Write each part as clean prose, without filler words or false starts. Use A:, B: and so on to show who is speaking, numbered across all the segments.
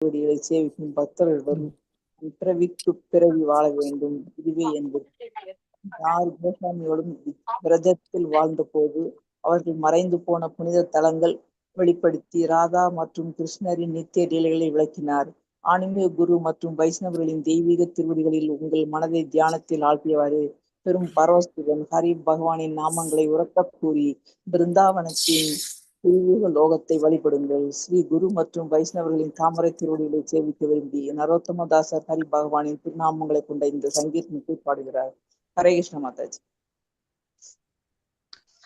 A: திருவடிகளை சேவிக்கும் பக்தர்களுடன் பிறவிக்கு பிறவி வாழ வேண்டும். இதுவே என்பது 6 கோசாமியோடும் விரதத்தில் வாழ்ந்த போது அவர்கள் மறைந்து போன புனித தலங்கள் வெளிப்படுத்தி ராதா மற்றும் கிருஷ்ணரின் நித்திய லீலைகளை விளக்கினார். ஆன்மீக குரு மற்றும் வைஷ்ணவர்களின் தெய்வீக திருவடிகளில் உங்கள் மனதை தியானத்தில் ஆழ்த்தியவாறு பெரும் பரவசத்துடன் ஹரி பகவானின் நாமங்களை உரக்கக் கூறி பிருந்தாவனத்தின் தெய்வீக லோகத்தை வழிபடுங்கள். ஸ்ரீ குரு மற்றும் வைஷ்ணவர்களின் தாமரை திருவடிகளை சேவிக்க விரும்பி நரோத்தமதாசர் ஹரி பகவானின் திருநாமங்களை கொண்ட இந்த சங்கீர்த்தனத்தை பாடுகிறார். ஹரே கிருஷ்ண மாதாஜி.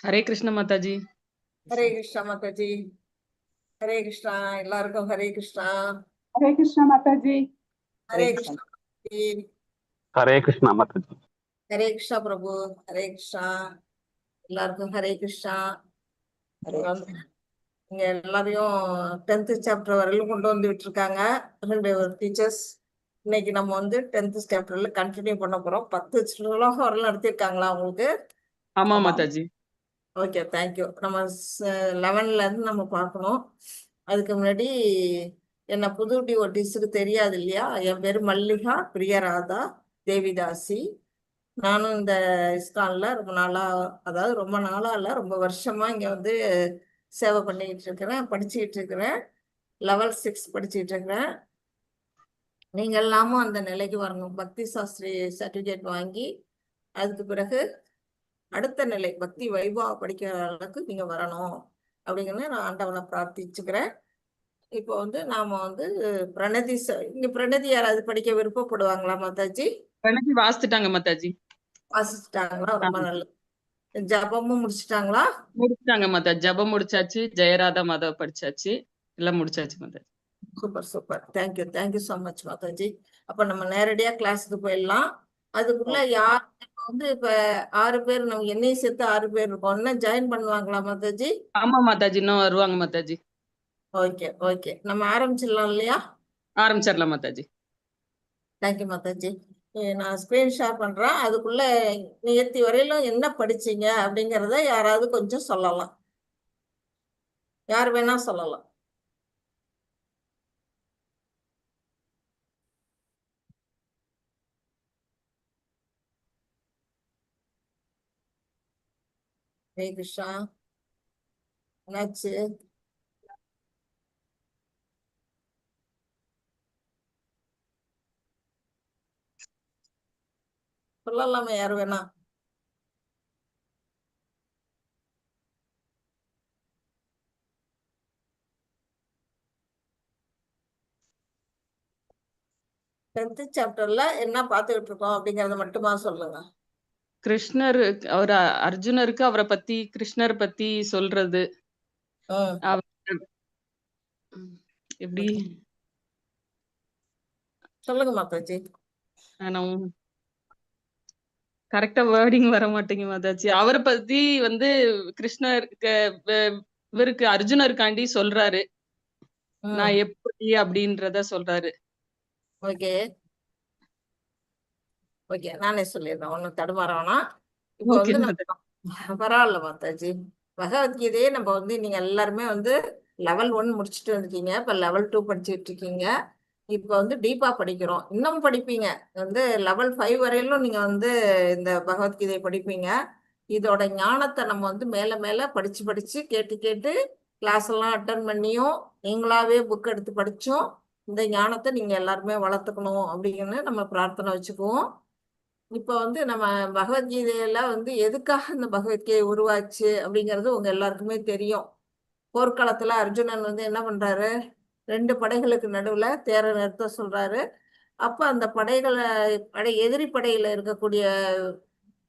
B: ஹரே கிருஷ்ண மாதாஜி.
C: ஹரே கிருஷ்ணா மாதாஜி. ஹரே கிருஷ்ணா. எல்லாருக்கும் ஹரே கிருஷ்ணா.
D: ஹரே கிருஷ்ணா மாதாஜி.
C: ஹரே கிருஷ்ணா மாதாஜி.
E: ஹரே கிருஷ்ணா மாதாஜி.
C: ஹரே கிருஷ்ணா பிரபு. ஹரே கிருஷ்ணா. எல்லாருக்கும் ஹரே கிருஷ்ணா. இங்க எல்லாரையும் 10th சாப்டர் வரையிலும் கொண்டு வந்து விட்டுருக்காங்க டீச்சர்ஸ். இன்னைக்கு நம்ம வந்து 10th சாப்டர்ல கண்டினியூ பண்ண போறோம். 10 ஸ்லோகம் வரலாம் நடத்திருக்காங்களா உங்களுக்கு?
B: ஆமா மாதாஜி.
C: Okay, thank you. நம்ம 11ல இருந்து நம்ம பார்க்கணும். அதுக்கு முன்னாடி என்ன புது டிவோட்டிஸுக்கு தெரியாது இல்லையா? என் பேரு மல்லிகா பிரியராதா தேவிதாசி. நானும் இந்த இஸ்கான்ல ரொம்ப நாளா, அதாவது ரொம்ப நாளா இல்லை, ரொம்ப வருஷமா இங்க வந்து சேவை பண்ணிக்கிட்டு இருக்கிறேன், படிச்சுக்கிட்டு இருக்கிறேன். லெவல் 6 படிச்சுக்கிட்டு இருக்கிறேன். நீங்க எல்லாமும் அந்த நிலைக்கு வரணும். பக்தி சாஸ்திரி சர்டிஃபிகேட் வாங்கி அதுக்கு பிறகு அடுத்த நிலை பக்தி வைபவ படிக்கிற அளவுக்கு நீங்க வரணும் அப்படிங்கிறது நான் ஆண்டவனை பிரார்த்திச்சுக்கிறேன். இப்போ வந்து நாம வந்து பிரணதி இங்க பிரணதி யாராவது படிக்க விருப்பப்படுவாங்களா மாதாஜி?
B: பிரணதி வாசிட்டாங்க மாதாஜி.
C: வாசிச்சுட்டாங்களா? ரொம்ப நல்லது. ஜபமும் முடிச்சுட்டாங்களா?
B: முடிச்சிட்டாங்க மாதாஜி. ஜபம் முடிச்சாச்சு, ஜெயராதா மாதவ படிச்சாச்சு, எல்லாம் முடிச்சாச்சு Mataji.
C: Super super. Thank you thank you so much Mataji. அப்ப நம்ம நேரடியா கிளாஸுக்கு போயிடலாம். அதுக்குள்ள யார் வந்து இப்ப 6 பேர், நம்ம என்னையும் சேர்த்து 6 பேர் இருக்கோம். இன்னும் ஜாயின் பண்ணுவாங்களா மாதாஜி?
B: ஆமா மாதாஜி, இன்னும் வருவாங்க மாதாஜி.
C: ஓகே ஓகே, நம்ம ஆரம்பிச்சிடலாம் இல்லையா?
B: ஆரம்பிச்சிடலாம் மாதாஜி.
C: தேங்க்யூ மாதாஜி. நான் ஸ்கிரீன் ஷேர் பண்றேன். அதுக்குள்ள நேத்தி வரையிலும் என்ன படிச்சீங்க அப்படிங்கிறத யாராவது கொஞ்சம் சொல்லலாம். யார் வேணா சொல்லலாம். ஹரே கிருஷ்ணா. என்னாச்சு? சொல்லலாமே யார் வேணா. டென்த் சாப்டர்ல என்ன பார்த்துக்கிட்டு இருக்கோம் அப்படிங்கறத மட்டுமா சொல்லுங்க.
B: கிருஷ்ணர், அவர் அர்ஜுனருக்கு அவரை பத்தி, கிருஷ்ணர் பத்தி சொல்றது. எப்படி
C: சொல்லுங்க மாதாஜி.
B: கரெக்டா வேர்டிங் வர மாட்டேங்க மாதாஜி. அவரை பத்தி வந்து கிருஷ்ணர் இவருக்கு அர்ஜுனருக்காண்டி சொல்றாரு, நான் எப்படி அப்படின்றத சொல்றாரு.
C: ஓகே ஓகே, நானே சொல்லிடுறேன், ஒன்னும் தடுமாற வேணாம். இப்போ வந்து நம்ம பரவாயில்ல மாதாஜி. பகவத்கீதையே நம்ம வந்து நீங்க எல்லாருமே வந்து லெவல் 1 முடிச்சுட்டு வந்துட்டீங்க. இப்ப லெவல் 2 படிச்சுட்டு இருக்கீங்க. இப்ப வந்து டீப்பா படிக்கிறோம். இன்னும் படிப்பீங்க. வந்து லெவல் 5 வரையிலும் நீங்க வந்து இந்த பகவத்கீதை படிப்பீங்க. இதோட ஞானத்தை நம்ம வந்து மேல மேல படிச்சு படிச்சு கேட்டு கேட்டு கிளாஸ் எல்லாம் அட்டன் பண்ணியும் நீங்களாவே புக் எடுத்து படிச்சும் இந்த ஞானத்தை நீங்க எல்லாருமே வளர்த்துக்கணும் அப்படின்னு நம்ம பிரார்த்தனை வச்சுக்குவோம். இப்ப வந்து நம்ம பகவத்கீதையில வந்து எதுக்காக இந்த பகவத்கீதை உருவாச்சு அப்படிங்கிறது உங்க எல்லாருக்குமே தெரியும். போர்க்களத்துல அர்ஜுனன் வந்து என்ன பண்றாரு? 2 படைகளுக்கு நடுவுல தேரை நிறுத்த சொல்றாரு. அப்ப அந்த எதிரி படையில இருக்கக்கூடிய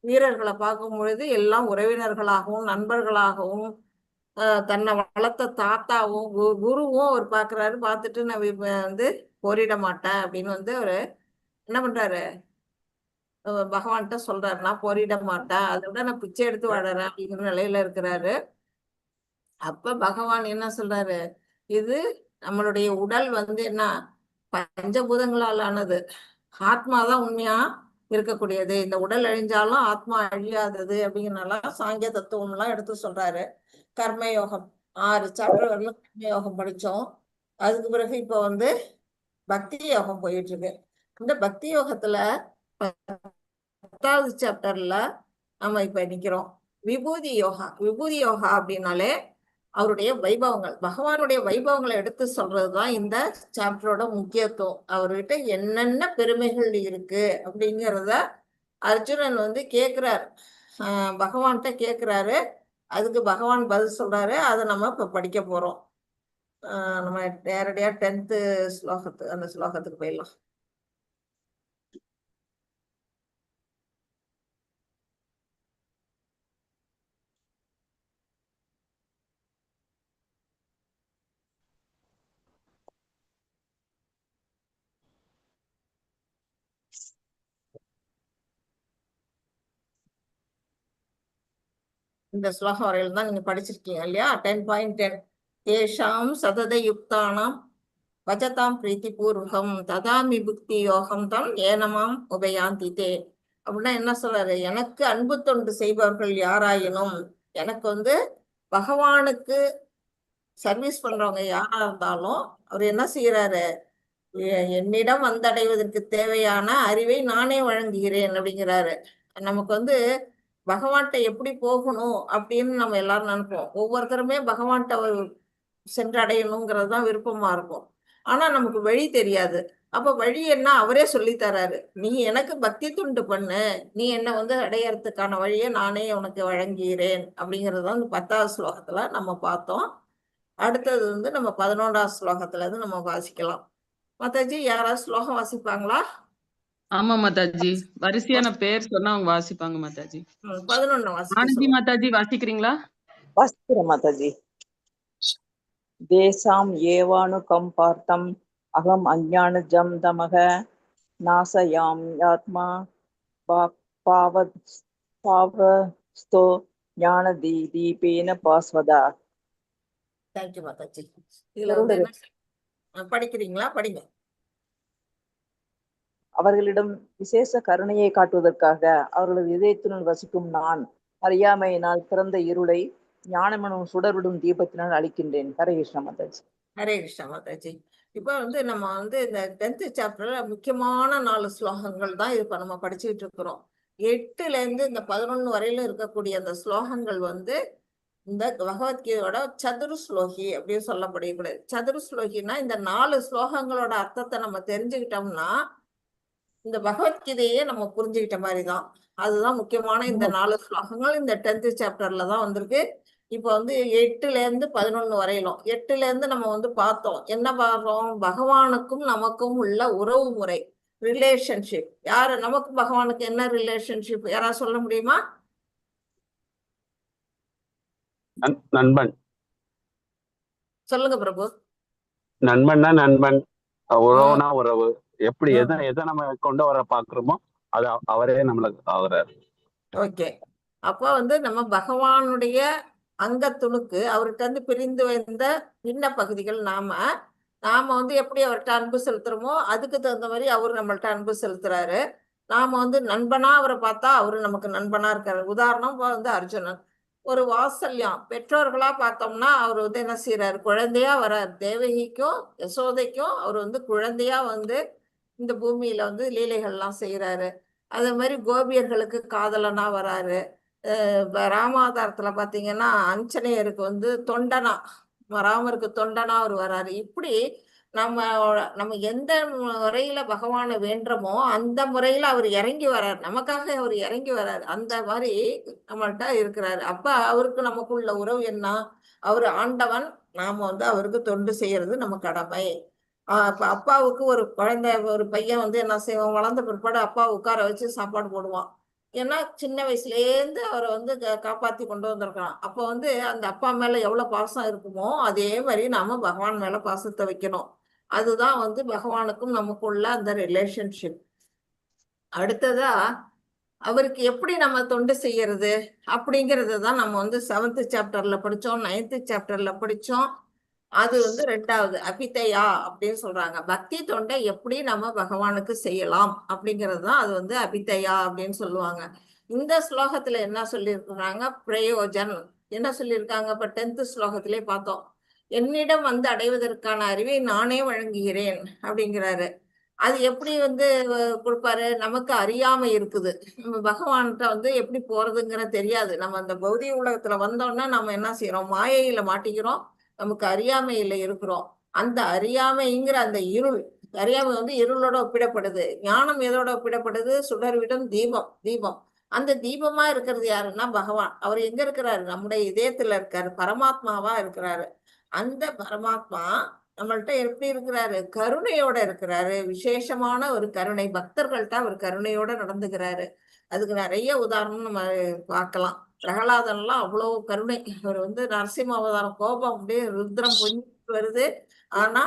C: வீரர்களை பார்க்கும் பொழுது எல்லாம் உறவினர்களாகவும் நண்பர்களாகவும் தன்னை வளர்த்த தாத்தாவும் குருவும் அவர் பாக்குறாரு. பார்த்துட்டு நான் வந்து போரிட மாட்டேன் அப்படின்னு வந்து அவரு என்ன பண்றாரு? பகவான்கிட்ட சொல்றாரு, நான் போரிட மாட்டேன், அதை விட நான் பிச்சை எடுத்து வாழறேன் அப்படிங்கிற நிலையில இருக்கிறாரு. அப்ப பகவான் என்ன சொல்றாரு? இது நம்மளுடைய உடல் வந்து என்ன, பஞ்சபூதங்களால் ஆனது. ஆத்மாதான் உண்மையா இருக்கக்கூடியது. இந்த உடல் அழிஞ்சாலும் ஆத்மா அழியாதது அப்படிங்கிறனால சாங்கிய தத்துவம் எல்லாம் எடுத்து சொல்றாரு. கர்மயோகம் 6 சாப்டர் வரலும் கர்மயோகம் படிச்சோம். அதுக்கு பிறகு இப்ப வந்து பக்தி யோகம் போயிட்டு இருக்கு. இந்த பக்தி யோகத்துல 10வது சாப்டர்ல நம்ம இப்ப நிக்கிறோம். விபூதி யோகா. விபூதி யோகா அப்படின்னாலே அவருடைய வைபவங்கள், பகவானுடைய வைபவங்களை எடுத்து சொல்றதுதான் இந்த சாப்டரோட முக்கியத்துவம். அவர்கிட்ட என்னென்ன பெருமைகள் இருக்கு அப்படிங்கிறத அர்ஜுனன் வந்து கேட்கிறாரு, பகவான்கிட்ட கேட்கிறாரு. அதுக்கு பகவான் பதில் சொல்றாரு. அதை நம்ம இப்ப படிக்க போறோம். நம்ம நேரடியா 10th ஸ்லோகத்துக்கு அந்த ஸ்லோகத்துக்கு போயிடலாம். இந்த ஸ்லோகம் வரையில தான் நீங்க படிச்சிருக்கீங்க இல்லையா? 10.10 ஏஷாம் சதத யுக்தானாம் வஜதாம் பிரீத்தி பூர்வகம் ததாமி புக்தி யோகம் தம் ஏனமாம் உபயாந்திதே. அப்படின்னா என்ன சொல்றாரு? எனக்கு அன்பு தொண்டு செய்பவர்கள் யாராயினும், எனக்கு வந்து பகவானுக்கு சர்வீஸ் பண்றவங்க யாரா இருந்தாலும் அவர் என்ன செய்யறாரு? என்னிடம் வந்தடைவதற்கு தேவையான அறிவை நானே வழங்குகிறேன் அப்படிங்கிறாரு. நமக்கு வந்து பகவான்கிட்ட எப்படி போகணும் அப்படின்னு நம்ம எல்லாரும் நினைப்போம். ஒவ்வொருத்தருமே பகவான்கிட்ட சென்றடையணுங்கிறது தான் விருப்பமா இருக்கும். ஆனா நமக்கு வழி தெரியாது. அப்ப வழி என்ன? அவரே சொல்லி தராரு. நீ எனக்கு பக்தி துண்டு பண்ணு, நீ என்ன வந்து அடையறதுக்கான வழியை நானே உனக்கு வழங்குகிறேன் அப்படிங்கிறது தான் 10வது ஸ்லோகத்துல நம்ம பார்த்தோம். அடுத்தது வந்து நம்ம 11வது ஸ்லோகத்துல இருந்து நம்ம வாசிக்கலாம். மாதாஜி, யாராவது ஸ்லோகம் வாசிப்பாங்களா?
B: ஆமா மாதாஜி, வரிசையான பேர் சொன்னா அவங்க வாசிப்பாங்க மாதாஜி.
C: 11 வாசிக்க
B: ஆனந்தி
C: சொல்லுங்க.
B: மாதாஜி வாசிக்கிறீங்களா?
A: வாசிக்கிறேன் மாதாஜி. தேசாம் ஏவானுகம்பார்த்தம் அகம் அஞ்ஞானஜம் தமக நாசயாம்யாத்மா பாவஸ்தோ ஞானதீபேன பாஸ்வதா.
C: தேங்க்யூ மாதாஜி. இதுல வந்து என்ன படிக்கிறீங்களா? படிங்க.
A: அவர்களிடம் விசேஷ கருணையை காட்டுவதற்காக அவர்களது இதயத்தினுள் வசிக்கும் நான் அறியாமையினால் பிறந்த இருளை ஞானமெனும் சுடர்விடும் தீபத்தினால் அளிக்கின்றேன். ஹரே கிருஷ்ண மாதாஜி.
C: ஹரே கிருஷ்ணா மாதாஜி. இப்ப வந்து நம்ம வந்து இந்த 10th சாப்டர்ல முக்கியமான 4 ஸ்லோகங்கள் தான் இப்ப நம்ம படிச்சுட்டு இருக்கிறோம். 8ல இருந்து இந்த 11 வரையில இருக்கக்கூடிய அந்த ஸ்லோகங்கள் வந்து இந்த பகவத்கீதையோட சதுர்ஸ்லோகி அப்படின்னு சொல்லப்படக்கூடாது. சதுர்ஸ்லோகின்னா இந்த 4 ஸ்லோகங்களோட அர்த்தத்தை நம்ம தெரிஞ்சுக்கிட்டோம்னா இந்த பகவத்கீதையே நம்ம புரிஞ்சுக்கிட்ட மாதிரிதான். அதுதான் முக்கியமான இந்த 4 ஸ்லோகங்கள் இந்த 10th சாப்டர்ல தான் வந்திருக்கு. இப்ப வந்து 8ல இருந்து 11 வரையிலும். 8ல இருந்து நம்ம வந்து பார்த்தோம். என்ன பார்த்தோம்? பகவானுக்கும் நமக்கும் உள்ள உறவு முறை, ரிலேஷன்ஷிப். யாரு நமக்கு பகவானுக்கு என்ன ரிலேஷன்ஷிப்? யாராவது சொல்ல முடியுமா?
E: நண்பன்.
C: சொல்லுங்க பிரபு.
E: நண்பன்னா நண்பன், உறவுனா உறவு. எப்படி எதை நம்ம கொண்டு வர பாக்குறோமோ அது அவரே நம்மளுக்கு ஆகுறாரு.
C: ஓகே. அப்போ வந்து நம்ம பகவானுடைய அங்கத்துணுக்கு அவர்கிட்ட இருந்து பிரிந்து வந்த பின்ன பகுதிகள் நாம வந்து எப்படி அவர்கிட்ட அன்பு செலுத்துறோமோ அதுக்கு தகுந்த மாதிரி அவரு நம்மள்ட்ட அன்பு செலுத்துறாரு. நாம வந்து நண்பனா அவரை பார்த்தா அவரு நமக்கு நண்பனா இருக்காரு. உதாரணம் வந்து அர்ஜுனன். ஒரு வாத்சல்யம் பெற்றோர்களா பார்த்தோம்னா அவர் வந்து என்ன செய்யறாரு? குழந்தையா வர்றாரு. தேவகிக்கும் யசோதைக்கும் அவர் வந்து குழந்தையா வந்து இந்த பூமியில வந்து லீலைகள்லாம் செய்யறாரு. அதே மாதிரி கோபியர்களுக்கு காதலனா வராரு. ராமாவதாரத்துல பாத்தீங்கன்னா அஞ்சனேயருக்கு வந்து தொண்டனா, ராமருக்கு தொண்டனா அவர் வராரு. இப்படி நம்ம நம்ம எந்த முறையில பகவானை வேண்டுறோமோ அந்த முறையில அவர் இறங்கி வர்றாரு. நமக்காக அவர் இறங்கி வர்றாரு. அந்த மாதிரி நம்மள்ட்ட இருக்கிறாரு. அப்ப அவருக்கு நமக்குள்ள உறவு என்ன? அவர் ஆண்டவன், நாம வந்து அவருக்கு தொண்டு செய்யறது நம்ம கடமை. அப்ப அப்பாவுக்கு ஒரு குழந்தை, ஒரு பையன் வந்து என்ன செய்வான்? வளர்ந்த பிற்பாடு அப்பா உட்கார வச்சு சாப்பாடு போடுவான். ஏன்னா சின்ன வயசுலேருந்து அவரை வந்து காப்பாத்தி கொண்டு வந்திருக்கான். அப்போ வந்து அந்த அப்பா மேல எவ்வளவு பாசம் இருக்குமோ அதே மாதிரி நாம பகவான் மேல பாசத்தை வைக்கணும். அதுதான் வந்து பகவானுக்கும் நமக்குள்ள அந்த ரிலேஷன்ஷிப். அடுத்ததா அவருக்கு எப்படி நம்ம தொண்டு செய்யறது அப்படிங்கிறது தான் நம்ம வந்து 7th சாப்டர்ல படிச்சோம், 9th சாப்டர்ல படிச்சோம். அது வந்து 2வது அபிதயா அப்படின்னு சொல்றாங்க. பக்தி தொண்டை எப்படி நம்ம பகவானுக்கு செய்யலாம் அப்படிங்கிறது தான் அது வந்து அபிதயா அப்படின்னு சொல்லுவாங்க. இந்த ஸ்லோகத்துல என்ன சொல்லியிருக்கிறாங்க? பிரயோஜன் என்ன சொல்லியிருக்காங்க? இப்ப 10th ஸ்லோகத்திலே பார்த்தோம். என்னிடம் வந்து அடைவதற்கான அறிவை நானே வழங்குகிறேன் அப்படிங்கிறாரு. அது எப்படி வந்து கொடுப்பாரு? நமக்கு அறியாமை இருக்குது. நம்ம பகவான்கிட்ட வந்து எப்படி போறதுங்கிற தெரியாது. நம்ம அந்த பௌதிக உலகத்துல வந்தோம்னா நம்ம என்ன செய்யறோம்? மாயையில மாட்டிக்கிறோம். நமக்கு அறியாமையில இருக்கிறோம். அந்த அறியாமைங்கிற அந்த இருள், அறியாமை வந்து இருளோட ஒப்பிடப்படுது. ஞானம் எதோட ஒப்பிடப்படுது? சுடர்விடும் தீபம். தீபம். அந்த தீபமா இருக்கிறது யாருன்னா பகவான். அவர் எங்க இருக்கிறாரு? நம்முடைய இதயத்துல இருக்காரு. பரமாத்மாவா இருக்கிறாரு. அந்த பரமாத்மா நம்மள்ட்ட எப்படி இருக்கிறாரு? கருணையோட இருக்கிறாரு. விசேஷமான ஒரு கருணை. பக்தர்கள்ட்ட அவர் கருணையோட நடந்துக்கிறாரு. அதுக்கு நிறைய உதாரணம் நம்ம பார்க்கலாம். பிரகலாதன்லாம் அவ்வளவு கருணை. அவர் வந்து நரசிம்ம அவதாரம், கோபம் அப்படியே ருத்ரம் பொங்கிட்டு வருது. ஆனா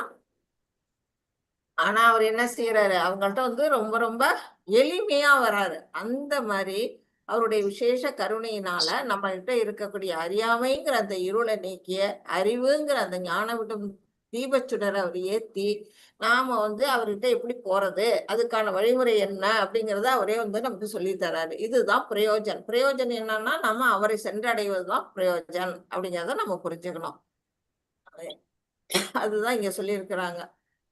C: ஆனா அவர் என்ன செய்யறாரு? அவங்கள்ட்ட வந்து ரொம்ப ரொம்ப எளிமையா வராரு. அந்த மாதிரி அவருடைய விசேஷ கருணையினால நம்ம கிட்ட இருக்கக்கூடிய அறியாமைங்கிற அந்த இருளை நீக்கிய அறிவுங்கிற அந்த ஞான விடும் தீபச்சுடரை அவர் ஏத்தி நாம வந்து அவர்கிட்ட எப்படி போறது, அதுக்கான வழிமுறை என்ன அப்படிங்கிறத அவரே வந்து நமக்கு சொல்லி தராரு. இதுதான் பிரயோஜன். பிரயோஜனம் என்னன்னா நம்ம அவரை சென்றடைவதுதான் பிரயோஜன் அப்படிங்கிறத நம்ம புரிஞ்சுக்கணும். அதுதான் இங்க சொல்லியிருக்கிறாங்க.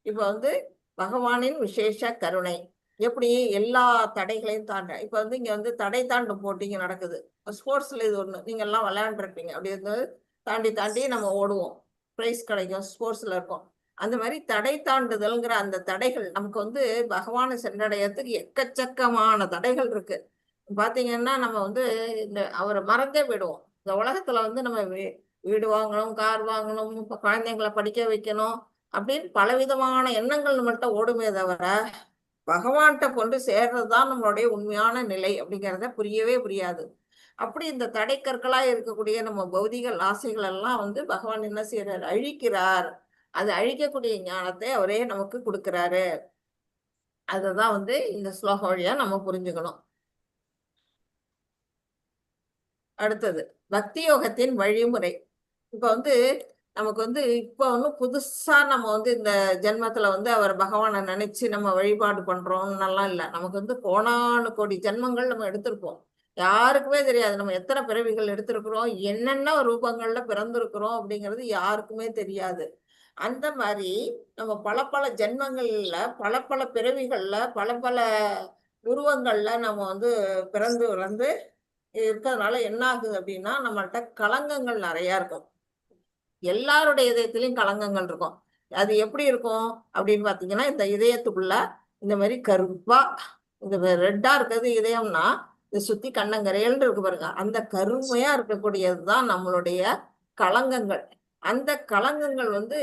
C: இப்ப வந்து பகவானின் விசேஷ கருணை எப்படி எல்லா தடைகளையும் தாண்ட. இப்ப வந்து இங்க வந்து தடை தாண்டும் போட்டிங்க நடக்குது. ஸ்போர்ட்ஸ்ல இது ஒண்ணு. நீங்க எல்லாம் விளையாண்டுருப்பீங்க. அப்படி வந்து தாண்டி தாண்டி நம்ம ஓடுவோம், பிரைஸ் கிடைக்கும், ஸ்போர்ட்ஸ்ல இருக்கும். அந்த மாதிரி தடை தாண்டுதல்ங்கிற அந்த தடைகள் நமக்கு வந்து பகவானை சென்றடையறதுக்கு எக்கச்சக்கமான தடைகள் இருக்கு. பாத்தீங்கன்னா நம்ம வந்து இந்த அவரை மறந்தே போயிடுவோம். இந்த உலகத்துல வந்து நம்ம வீடு வாங்கணும், கார் வாங்கணும், குழந்தைங்களை படிக்க வைக்கணும் அப்படின்னு பலவிதமான எண்ணங்கள் நம்மள்ட்ட ஓடுமே தவிர பகவான்கிட்ட கொண்டு சேர்றதுதான் நம்மளுடைய உண்மையான நிலை அப்படிங்கிறத புரியவே புரியாது. அப்படி இந்த தடைக்கற்களா இருக்கக்கூடிய நம்ம பௌதிக ஆசைகள் எல்லாம் வந்து பகவான் என்ன செய்யறாரு? அழிக்கிறார். அது அழிக்கக்கூடிய ஞானத்தை அவரே நமக்கு கொடுக்கிறாரு. அதுதான் வந்து இந்த ஸ்லோகம் வழியா நம்ம புரிஞ்சுக்கணும். அடுத்தது பக்தி யோகத்தின் வழிமுறை. இப்ப வந்து நமக்கு வந்து இப்ப ஒன்றும் புதுசா நம்ம வந்து இந்த ஜென்மத்துல வந்து அவர் பகவானை நினைச்சு நம்ம வழிபாடு பண்றோம்னெல்லாம் இல்லை. நமக்கு வந்து கோடானு கோடி ஜென்மங்கள் நம்ம எடுத்திருப்போம். யாருக்குமே தெரியாது நம்ம எத்தனை பிறவிகள் எடுத்திருக்கிறோம், என்னென்ன ரூபங்கள்ல பிறந்திருக்கிறோம் அப்படிங்கிறது யாருக்குமே தெரியாது. அந்த மாதிரி நம்ம பல பல ஜென்மங்கள்ல பல பல பிறவிகள்ல பல பல உருவங்கள்ல நம்ம வந்து பிறந்து வந்து இருக்கிறதுனால என்ன ஆகுது அப்படின்னா நம்மள்ட்ட களங்கங்கள் நிறைய இருக்கும். எல்லாருடைய இதயத்திலையும் களங்கங்கள் இருக்கும். அது எப்படி இருக்கும் அப்படின்னு பாத்தீங்கன்னா, இந்த இதயத்துக்குள்ள இந்த மாதிரி கருப்பா இந்த ரெட்டா இருக்கிறது இதயம்னா இதை சுத்தி கண்ணங்கரையல் இருக்கு பாருங்க. அந்த கருமையா இருக்கக்கூடியதுதான் நம்மளுடைய களங்கங்கள். அந்த களங்கங்கள் வந்து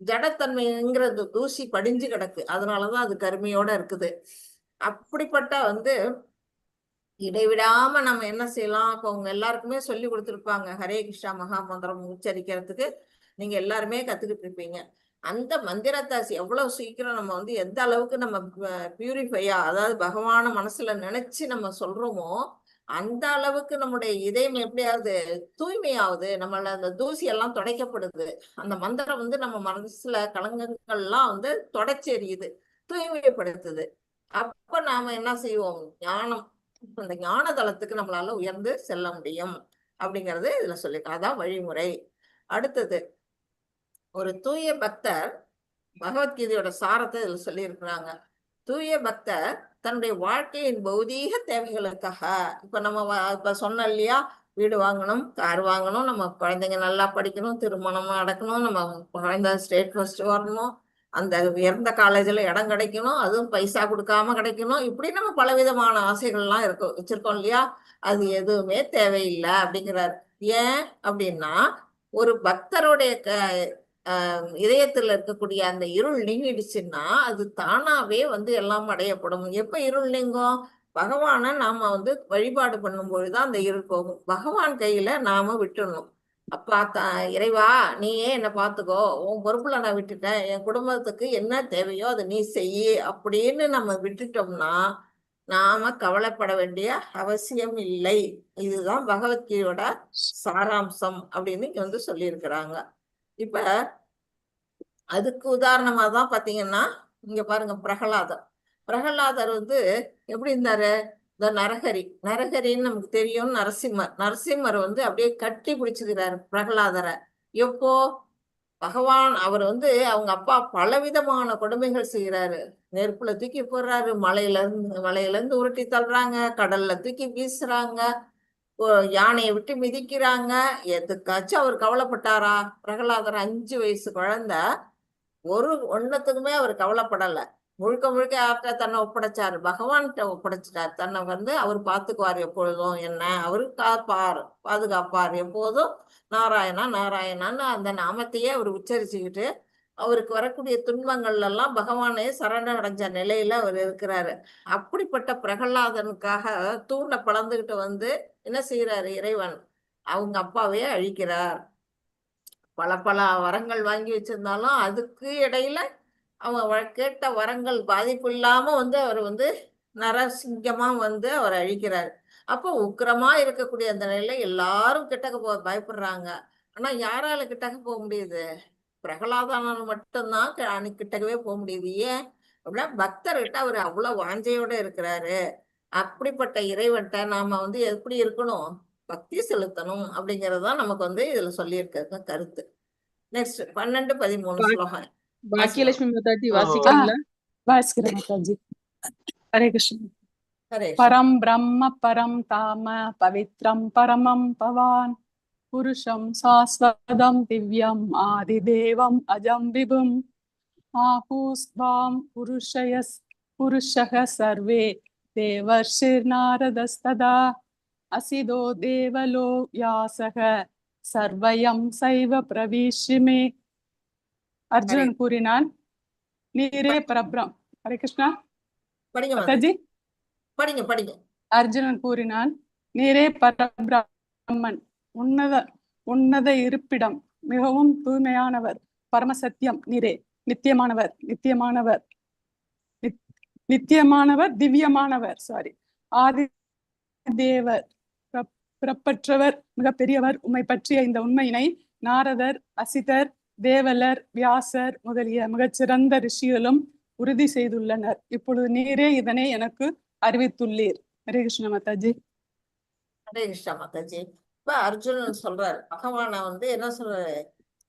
C: ஜடத்தன்மைங்கிறது தூசி படிஞ்சு கிடக்கு. அதனாலதான் அது கருமையோட இருக்குது. அப்படிப்பட்ட வந்து இடைவிடாம நம்ம என்ன செய்யலாம்? இப்போ உங்க எல்லாருக்குமே சொல்லி கொடுத்துருப்பாங்க ஹரே கிருஷ்ணா மகா மந்திரம் உச்சரிக்கிறதுக்கு. நீங்க எல்லாருமே கத்துக்கிட்டு இருப்பீங்க. அந்த மந்திரத்தை எவ்வளவு சீக்கிரம் நம்ம வந்து எந்த அளவுக்கு நம்ம பியூரிஃபையா, அதாவது பகவான மனசுல நினைச்சு நம்ம சொல்றோமோ அந்த அளவுக்கு நம்முடைய இதயம் எப்படியாவது தூய்மையாவது, நம்மள அந்த தூசி எல்லாம் துடைக்கப்படுது. அந்த மந்திரம் வந்து நம்ம மனசுல கலங்கங்கள்லாம் வந்து தொடச்சி எறியுது, தூய்மைப்படுத்துது. அப்ப நாம என்ன செய்வோம்? ஞானம், அந்த ஞான தளத்துக்கு நம்மளால உயர்ந்து செல்ல முடியும் அப்படிங்கிறது இதுல சொல்லிருக்காங்க. அதான் வழிமுறை. அடுத்தது ஒரு தூய பக்தர், பகவத்கீதையோட சாரத்தை இதுல சொல்லியிருக்கிறாங்க. தூய பக்தர் தன்னுடைய வாழ்க்கையின் பௌதீக தேவைகளுக்காக, இப்ப நம்ம இப்ப சொன்ன இல்லையா, வீடு வாங்கணும், கார் வாங்கணும், நம்ம குழந்தைங்க நல்லா படிக்கணும், திருமணம் நடக்கணும், நம்ம குழந்தை ஸ்டேட் ஃபர்ஸ்ட் வரணும், அந்த உயர்ந்த காலேஜ்ல இடம் கிடைக்கணும், அதுவும் பைசா கொடுக்காம கிடைக்கணும். இப்படி நம்ம பலவிதமான ஆசைகள்லாம் இருக்கும் வச்சிருக்கோம் இல்லையா? அது எதுவுமே தேவையில்லை அப்படிங்கிறார். ஏன் அப்படின்னா ஒரு பக்தருடைய இதயத்துல இருக்கக்கூடிய அந்த இருள் நீங்கிடுச்சுன்னா அது தானாவே வந்து எல்லாம் அடையப்படும். எப்ப இருள் நீங்கும்? பகவானை நாம வந்து வழிபாடு பண்ணும்பொழுதுதான் அந்த இருள் போகும். பகவான் கையில நாம விட்டுடணும். அப்பா இறைவா நீயே என்னை பார்த்துக்கோ, உன் பொறுப்புல நான் விட்டுட்டேன், என் குடும்பத்துக்கு என்ன தேவையோ அதை நீ செய்ய அப்படின்னு நம்ம விட்டுட்டோம்னா நாம கவலைப்பட வேண்டிய அவசியம் இல்லை. இதுதான் பகவத்கீதையோட சாராம்சம் அப்படின்னு இங்க வந்து சொல்லியிருக்கிறாங்க. இப்ப அதுக்கு உதாரணமா தான் பாத்தீங்கன்னா இங்க பாருங்க, பிரகலாதர். பிரகலாதர் வந்து எப்படி இருந்தாரு? இந்த நரகரின்னு நமக்கு தெரியும். நரசிம்மர் வந்து அப்படியே கட்டி பிடிச்சுக்கிறாரு பிரகலாதரை. எப்போ? பகவான் அவர் வந்து அவங்க அப்பா பலவிதமான கொடுமைகள் செய்யறாரு. நெருப்புல தூக்கி போடுறாரு, மலையில இருந்து உருட்டி தள்ளுறாங்க, கடல்ல தூக்கி வீசுறாங்க, யானையை விட்டு மிதிக்கிறாங்க. எதுக்காச்சும் அவர் கவலைப்பட்டாரா? பிரகலாதர் 5 வயசு குழந்தை, ஒண்ணுத்துக்குமே அவர் கவலைப்படல. முழுக்க முழுக்க யார்கிட்ட தன்னை ஒப்படைச்சாரு? பகவான்கிட்ட ஒப்படைச்சிட்டார். தன்னை வந்து அவர் பார்த்துக்குவார், எப்பொழுதும் என்ன அவரு காப்பார், பாதுகாப்பார், எப்போதும் நாராயணா நாராயணான்னு அந்த நாமத்தையே அவர் உச்சரிச்சுக்கிட்டு அவருக்கு வரக்கூடிய துன்பங்கள்ல எல்லாம் பகவானே சரணடைஞ்ச நிலையில அவர் இருக்கிறாரு. அப்படிப்பட்ட பிரகலாதனுக்காக தூண்ட பழந்துகிட்டு வந்து என்ன செய்யறாரு இறைவன்? அவங்க அப்பாவே அழிக்கிறார். பல பல வரங்கள் வாங்கி வச்சிருந்தாலும் அதுக்கு இடையில அவன் கேட்ட வரங்கள் பாதிப்பு இல்லாம வந்து அவர் வந்து நரசிங்கமா வந்து அவர் அழிக்கிறார். அப்போ உக்கிரமா இருக்கக்கூடிய அந்த நிலையில எல்லாரும் கிட்டக்க பயப்படுறாங்க. ஆனா யாரால கிட்டக்க போக முடியுது? பிரகலாதனால மட்டும்தான் கிட்டக்கவே போக முடியுது. ஏன் அப்படின்னா பக்தர்கிட்ட அவர் அவ்வளவு வாஞ்சையோட இருக்கிறாரு. அப்படிப்பட்ட இறைவன்கிட்ட நாம வந்து எப்படி இருக்கணும்? பக்தி செலுத்தணும் அப்படிங்கறதுதான் நமக்கு வந்து இதுல சொல்லி இருக்க கருத்து. நெக்ஸ்ட் 12, 13 ஸ்லோகம்
B: பாக்கியலட்சுமி மாதாஜி
E: So,
B: வாசிக்கிறீங்களா?
D: வாசிக்கிறேன் மாதாஜி. ஹரே கிருஷ்ணா.
C: ஹரே
D: பரம் பிரம்ம பரம் தாம பவித்ரம் பரமம் பவான் புருஷம் சாஸ்வதம் திவ்யம் ஆதிதேவம் அஜம் விபும் ஆஹூஸ்வாம் புருஷக சர்வே தேவர்ஷிர்நாரதஸ்ததா அசிதோ தேவலோ யாசக சர்வயம் சைவ பிரவிஷ்யமே. அர்ஜுனன் கூறினான், நீரே பரபிரம். ஹரே கிருஷ்ணா.
C: படிங்க
D: மாதாஜி.
C: படிங்க படிங்க.
D: அர்ஜுனன் கூறினான், நீரே பரபிரம்மன், உன்னத இருப்பிடம், மிகவும் தூய்மையானவர், பரமசத்தியம் நீரே, நித்தியமானவர் திவ்யமானவர், ஆதி தேவர், பிறப்பற்றவர், மிகப்பெரியவர். உம்மை பற்றிய இந்த உண்மையினை நாரதர், அசிதர், தேவலர், வியாசர் முதலிய மிகச்சிறந்த ரிஷிகளும் உறுதி செய்துள்ளனர். இப்பொழுது நீரே இதனை எனக்கு அறிவித்துள்ளீர். ஹரே கிருஷ்ண மாதாஜி.
C: ஹரே கிருஷ்ணா மாதாஜி. இப்ப அர்ஜுனன் சொல்றாரு, பகவான வந்து என்ன சொல்றாரு?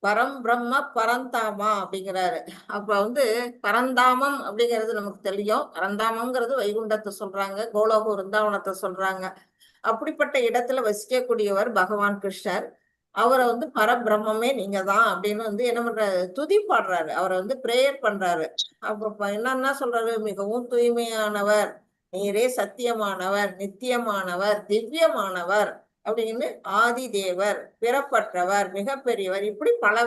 C: பரம் பிரம்ம பரந்தாமா அப்படிங்கிறாரு. அப்ப வந்து பரந்தாமம் அப்படிங்கிறது நமக்கு தெரியும். பரந்தாமம்ங்கிறது வைகுண்டத்தை சொல்றாங்க, கோலோக விருந்தாவனத்தை சொல்றாங்க. அப்படிப்பட்ட இடத்துல வசிக்கக்கூடியவர் பகவான் கிருஷ்ணர். அவரை வந்து பரபிரம்மே நீங்க தான் அப்படின்னு வந்து என்ன பண்றாரு? துதி பாடுறாரு. அவரை வந்து பிரேயர் பண்றாரு. அப்ப என்னன்னா சொல்றாரு? மிகவும் தூய்மையானவர், நீரே சத்தியமானவர், நித்தியமானவர், திவ்யமானவர் அப்படின்னு ஆதி தேவர், பிறப்பற்றவர், மிகப்பெரியவர், இப்படி பல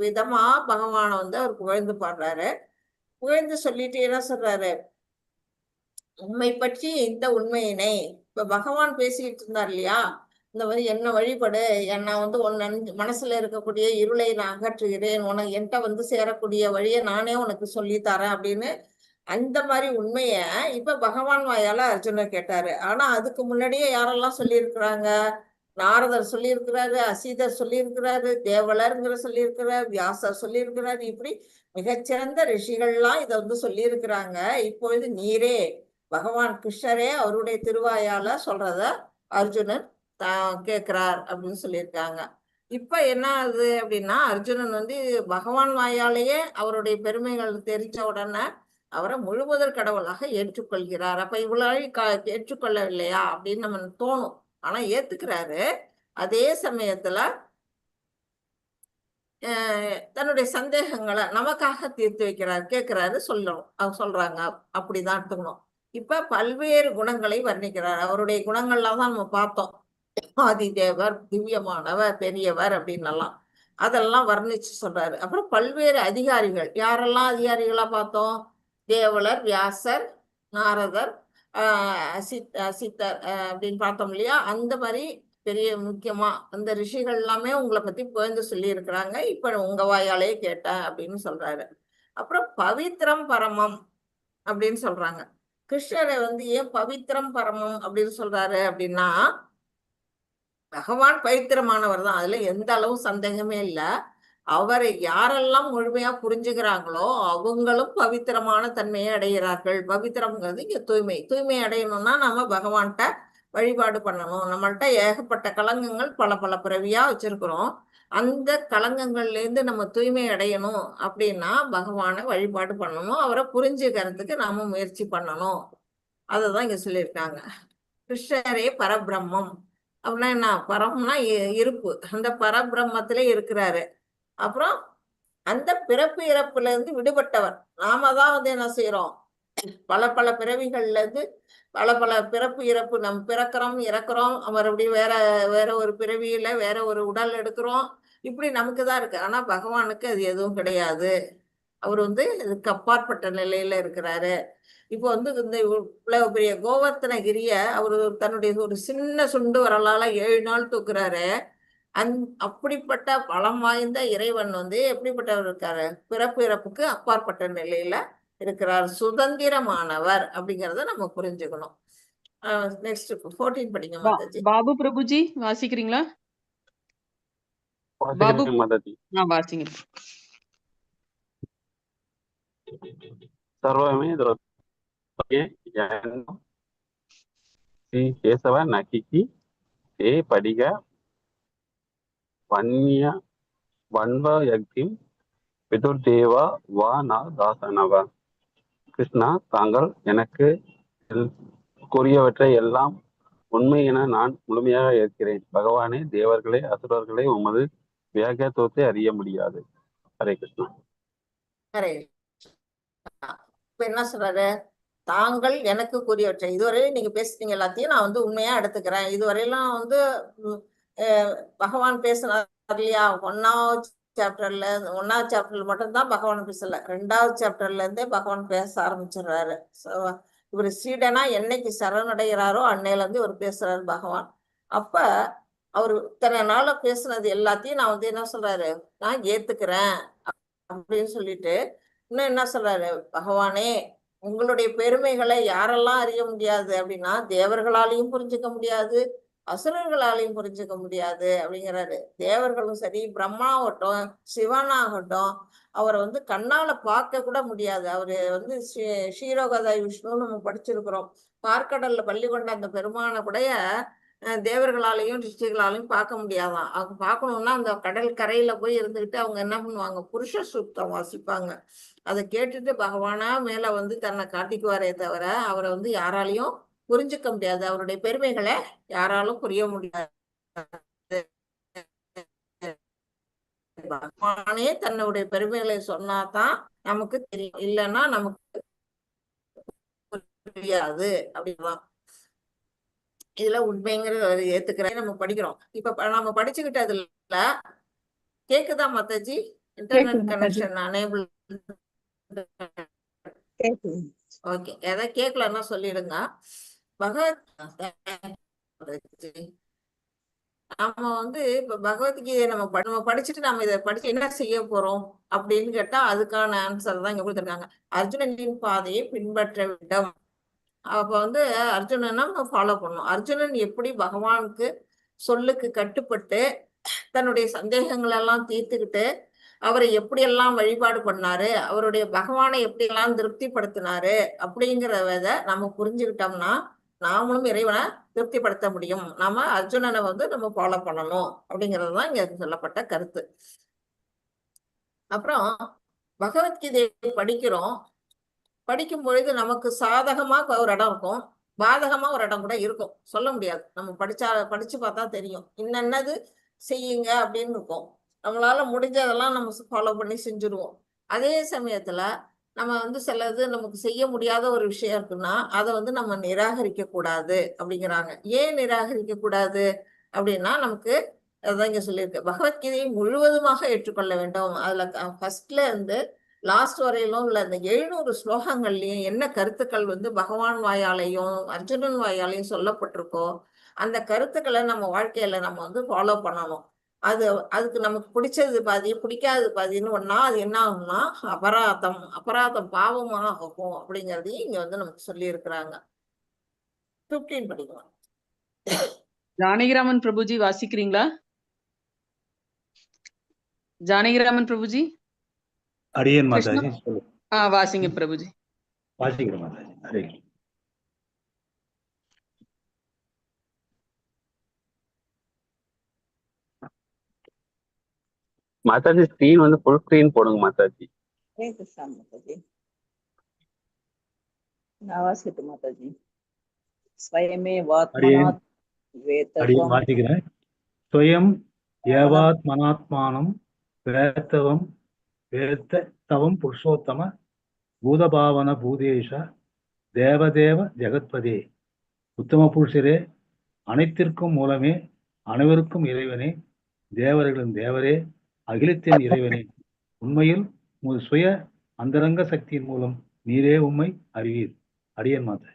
C: விதமா பகவான வந்து அவர் புகழ்ந்து பாடுறாரு. புகழ்ந்து சொல்லிட்டு என்ன சொல்றாரு? உண்மை பற்றி இந்த உண்மையினை இப்ப பகவான் பேசிட்டு இருந்தார் இல்லையா? இந்த மாதிரி என்ன வழிபடு, என்ன வந்து மனசுல இருக்கக்கூடிய இருளை நான் அகற்றுகிறேன், உனக்கு என்கிட்ட வந்து சேரக்கூடிய வழியை நானே உனக்கு சொல்லி தரேன் அப்படின்னு அந்த மாதிரி உண்மைய இப்ப பகவான் வாயால அர்ஜுனர் கேட்டாரு. ஆனா அதுக்கு முன்னாடியே யாரெல்லாம் சொல்லியிருக்கிறாங்க? நாரதர் சொல்லியிருக்கிறாரு, அசிதர் சொல்லியிருக்கிறாரு, தேவலருங்கிற சொல்லியிருக்கிறார், வியாசர் சொல்லியிருக்கிறாரு. இப்படி மிகச்சிறந்த ரிஷிகள்லாம் இதை வந்து சொல்லியிருக்கிறாங்க. இப்பொழுது நீரே பகவான் கிருஷ்ணரே அவருடைய திருவாயால சொல்றத அர்ஜுனன் கேட்கிறார் அப்படின்னு சொல்லியிருக்காங்க. இப்ப என்ன ஆகுது அப்படின்னா, அர்ஜுனன் வந்து பகவான் வாயாலேயே அவருடைய பெருமைகள் தெரிஞ்ச உடனே அவரை முழுமுதல் கடவுளாக ஏற்றுக்கொள்கிறார். அப்ப இவ்வளவு ஏற்றுக்கொள்ளவில்லையா அப்படின்னு நம்ம தோணும். ஆனா ஏத்துக்கிறாரு. அதே சமயத்துல தன்னுடைய சந்தேகங்களை நமக்காக தீர்த்து வைக்கிறார், கேட்கிறாரு, சொல்றாங்க. அப்படிதான் எடுத்துக்கணும். இப்ப பல்வேறு குணங்களை வர்ணிக்கிறார். அவருடைய குணங்கள்லாம் தான் நம்ம பார்த்தோம். ஆதிதேவர், திவ்யமானவர், பெரியவர் அப்படின்னு எல்லாம் அதெல்லாம் வர்ணிச்சு சொல்றாரு. அப்புறம் பல்வேறு அதிகாரிகள், யாரெல்லாம் அதிகாரிகளா பார்த்தோம்? தேவலர், வியாசர், நாரதர், சித்தர் அப்படின்னு பார்த்தோம் இல்லையா? அந்த மாதிரி பெரிய முக்கியமா அந்த ரிஷிகள் எல்லாமே உங்களை பத்தி புகழ்ந்து சொல்லி இருக்கிறாங்க. இப்ப உங்க வாயாலே கேட்டேன் அப்படின்னு சொல்றாரு. அப்புறம் பவித்ரம் பரமம் அப்படின்னு சொல்றாங்க. கிருஷ்ணரை வந்து ஏன் பவித்ரம் பரமம் அப்படின்னு சொல்றாரு அப்படின்னா, பகவான் பவித்திரமானவர் தான், அதுல எந்த அளவு சந்தேகமே இல்லை. அவரை யாரெல்லாம் முழுமையா புரிஞ்சுக்கிறாங்களோ அவங்களும் பவித்திரமான தன்மையை அடைகிறார்கள். பவித்திரம்ங்கிறது இங்க தூய்மை. தூய்மை அடையணும்னா நாம பகவான்கிட்ட வழிபாடு பண்ணணும். நம்மள்ட்ட ஏகப்பட்ட கலங்கங்கள் பல பல பிறவியா வச்சிருக்கிறோம். அந்த கலங்கங்கள்ல இருந்து நம்ம தூய்மை அடையணும் அப்படின்னா பகவானை வழிபாடு பண்ணணும். அவரை புரிஞ்சுக்கிறதுக்கு நாம முயற்சி பண்ணணும். அததான் இங்க சொல்லியிருக்காங்க. கிருஷ்ணரே பரபிரம்மம் அப்படின்னா என்ன? பரம்னா இருப்பு. அந்த பரபிரம்மத்திலே இருக்கிறாரு. அப்புறம் அந்த பிறப்பு இறப்புல இருந்து விடுபட்டவர். நாம தான் வந்து என்ன செய்யறோம்? பல பல பிறவிகள்ல இருந்து பல பல பிறப்பு இறப்பு, நம்ம பிறக்கிறோம் இறக்குறோம், மறுபடியும் வேற வேற ஒரு பிறவியில வேற ஒரு உடல் எடுக்கிறோம். இப்படி நமக்கு தான் இருக்கு. ஆனா பகவானுக்கு அது எதுவும் கிடையாது. அவர் வந்து இதுக்கு அப்பாற்பட்ட நிலையில இருக்கிறாரு. இப்போ வந்து இந்த இவ்வளவு பெரிய கோவர்த்தனகிரிய அவரு தன்னுடைய ஒரு சின்ன சுண்டு வரலால 7 நாள் தூக்குறாரு. அப்படிப்பட்ட பலம் வாய்ந்த இறைவன் வந்து எப்படிப்பட்டவர் இருக்காரு? பிறப்பு இறப்புக்கு அப்பாற்பட்ட நிலையில இருக்கிறார். சுதந்திரமானவர் அப்படிங்கறத நம்ம புரிஞ்சுக்கணும். நெக்ஸ்ட் 14 படிங்க மாதாஜி.
B: பாபு பிரபுஜி வாசிக்கிறீங்களா? பாபு
E: வாசிக்கிறேன் மாதாஜி.
B: வாசிங்க.
E: सर्वमे द्रव्ये श्री केशव नकिकी हे படிக வன்னிய வன்வ யக்திம் பிதுர்தேவா வா நா தாசனவ. கிருஷ்ணா, தாங்கள் எனக்கு கூறியவற்றை எல்லாம் உண்மை என நான் முழுமையாக ஏற்கிறேன். பகவானே, தேவர்களே அசுரர்களே உமது வியாக்கியத்துவத்தை அறிய முடியாது. ஹரே கிருஷ்ணா.
C: ஹரே. இப்ப என்ன சொல்றாரு? தாங்கள் எனக்கு கூறியவற்றை இதுவரை நீங்க பேசுறீங்க எல்லாத்தையும் நான் வந்து உண்மையா எடுத்துக்கிறேன். இதுவரையெல்லாம் வந்து பகவான் பேசினார் இல்லையா? 1வது சாப்டர்ல மட்டும்தான் பகவான் பேசல. 2வது சாப்டர்ல இருந்தே பகவான் பேச ஆரம்பிச்சிடுறாரு. இவர் சீடனா என்னைக்கு சரணடைகிறாரோ அன்னையில இருந்து இவர் பேசுறாரு பகவான். அப்ப அவர் இத்தனை நாள பேசுனது எல்லாத்தையும் நான் வந்து என்ன சொல்றாரு? நான் ஏத்துக்கிறேன் அப்படின்னு சொல்லிட்டு இன்னும் என்ன சொல்றாரு? பகவானே, உங்களுடைய பெருமைகளை யாரெல்லாம் அறிய முடியாது அப்படின்னா தேவர்களாலையும் புரிஞ்சுக்க முடியாது, அசுரர்களாலையும் புரிஞ்சுக்க முடியாது அப்படிங்கிறாரு. தேவர்களும் சரி, பிரம்மாவட்டும் சிவனாகட்டும் அவரை வந்து கண்ணால பார்க்க கூட முடியாது. அவரு வந்து ஷீரோகதாய் விஷ்ணுன்னு நம்ம படிச்சிருக்கிறோம். பார்க்கடல்ல பள்ளி கொண்ட அந்த பெருமான கூட தேவர்களாலையும் ரிஷிகளாலையும் பார்க்க முடியாதான். அவங்க பார்க்கணும்னா அந்த கடல் கரையில போய் இருந்துகிட்டு அவங்க என்ன பண்ணுவாங்க? புருஷ சூக்தம் வாசிப்பாங்க. அதை கேட்டுட்டு பகவானா மேல வந்து தன்னை காட்டிக்குவாரே தவிர அவரை வந்து யாராலையும் புரிஞ்சுக்க முடியாது. அவருடைய பெருமைகளை யாராலும் புரிய முடியாது. பகவானே தன்னுடைய பெருமைகளை சொன்னாதான் நமக்கு தெரியும், இல்லைன்னா நமக்கு புரியாது அப்படின்னா. இதுல உண்மைங்கிறது ஏத்துக்கிறேன். நம்ம படிக்கிறோம். இப்ப நம்ம படிச்சுக்கிட்டதுல கேக்குதா மாதாஜி? Internet connection unable. ஓகே, எதை கேட்கலன்னா சொல்லிடுங்க. நாம வந்து இப்ப பகவத்கீதை நம்ம படிச்சுட்டு நம்ம இதை படிச்சு என்ன செய்ய போறோம் அப்படின்னு கேட்டா அதுக்கான ஆன்சர் தான் இங்க கொடுத்துருக்காங்க. அர்ஜுனனின் பாதையை பின்பற்ற வேண்டும். அப்ப வந்து அர்ஜுனனை நம்ம ஃபாலோ பண்ணணும். அர்ஜுனன் எப்படி பகவானுக்கு சொல்லுக்கு கட்டுப்பட்டு தன்னுடைய சந்தேகங்கள் எல்லாம் தீர்த்துக்கிட்டு அவரை எப்படியெல்லாம் வழிபாடு பண்ணாரு, அவருடைய பகவானை எப்படியெல்லாம் திருப்திப்படுத்தினாரு அப்படிங்கிறத நம்ம புரிஞ்சுக்கிட்டோம்னா நாமளும் இறைவனை திருப்திப்படுத்த முடியும். நாம அர்ஜுனனை வந்து நம்ம ஃபாலோ பண்ணணும் அப்படிங்கிறது தான் இங்க சொல்லப்பட்ட கருத்து. அப்புறம் பகவத்கீதையை படிக்கிறோம். படிக்கும் பொழுது நமக்கு சாதகமா ஒரு இடம் இருக்கும், பாதகமா ஒரு இடம் கூட இருக்கும். சொல்ல முடியாது. நம்ம படிச்சு பார்த்தா தெரியும். என்னது செய்யுங்க அப்படின்னு இருக்கும். நம்மளால முடிஞ்சதெல்லாம் நம்ம ஃபாலோ பண்ணி செஞ்சுருவோம். அதே சமயத்துல நம்ம வந்து சிலது நமக்கு செய்ய முடியாத ஒரு விஷயம் இருக்குன்னா அதை வந்து நம்ம நிராகரிக்க கூடாது அப்படிங்கிறாங்க. ஏன் நிராகரிக்க கூடாது அப்படின்னா நமக்கு அதான் இங்க சொல்லியிருக்கு. பகவத்கீதையை முழுவதுமாக ஏற்றுக்கொள்ள வேண்டும். அதுல ஃபர்ஸ்ட்ல இருந்து லாஸ்ட் வரையிலும் உள்ள அந்த 700 ஸ்லோகங்கள்லயும் என்ன கருத்துக்கள் வந்து பகவான் வாயாலையும் அர்ஜுனன் வாயாலையும் சொல்லப்பட்டிருக்கோ அந்த கருத்துக்களை நம்ம வாழ்க்கையில நம்ம வந்து ஃபாலோ பண்ணணும். அதுக்கு நமக்கு பிடிச்சது பாதி பிடிக்காதது பாதின்னு ஒன்னா அது என்ன ஆகும்னா அபராதம் பாவமாக ஆகும் அப்படிங்கறதையும் இங்க வந்து நமக்கு சொல்லி இருக்கிறாங்க. 15 படிக்கலாம்.
B: ஜானகிராமன் பிரபுஜி வாசிக்கிறீங்களா? ஜானகிராமன் பிரபுஜி.
F: அடியேன் மாதாஜி.
B: வாசிங்க பிரபுஜி.
F: வாசிக்கிறேன் மாதாஜி. ஹரே
E: மாதாஜி ஸ்க்ரீன் வந்து ஃபுல் ஸ்க்ரீன் போடுங்க மாதாஜி.
A: ஹரே கிருஷ்ணா மாதாஜி. நான் வாசிக்கட்டும் மாதாஜி. ஸ்வயமே வாத்மனாத் வேதத்வம்
F: வாசிக்கிறேன். ஸ்வயம் ஏவாத்மனாத்மானம் வேத்தவம் வேத்தவம் புருஷோத்தம பூதபாவன பூதேஷ தேவதேவ ஜெகத்பதே. உத்தம புருஷரே, அனைத்திற்கும் மூலமே, அனைவருக்கும் இறைவனே, தேவர்களின் தேவரே, அகிலத்தின் இறைவனே, உண்மையில் உமது சுய அந்தரங்க சக்தியின் மூலம் நீரே உம்மை அறிவீர். அடியன் மாதா.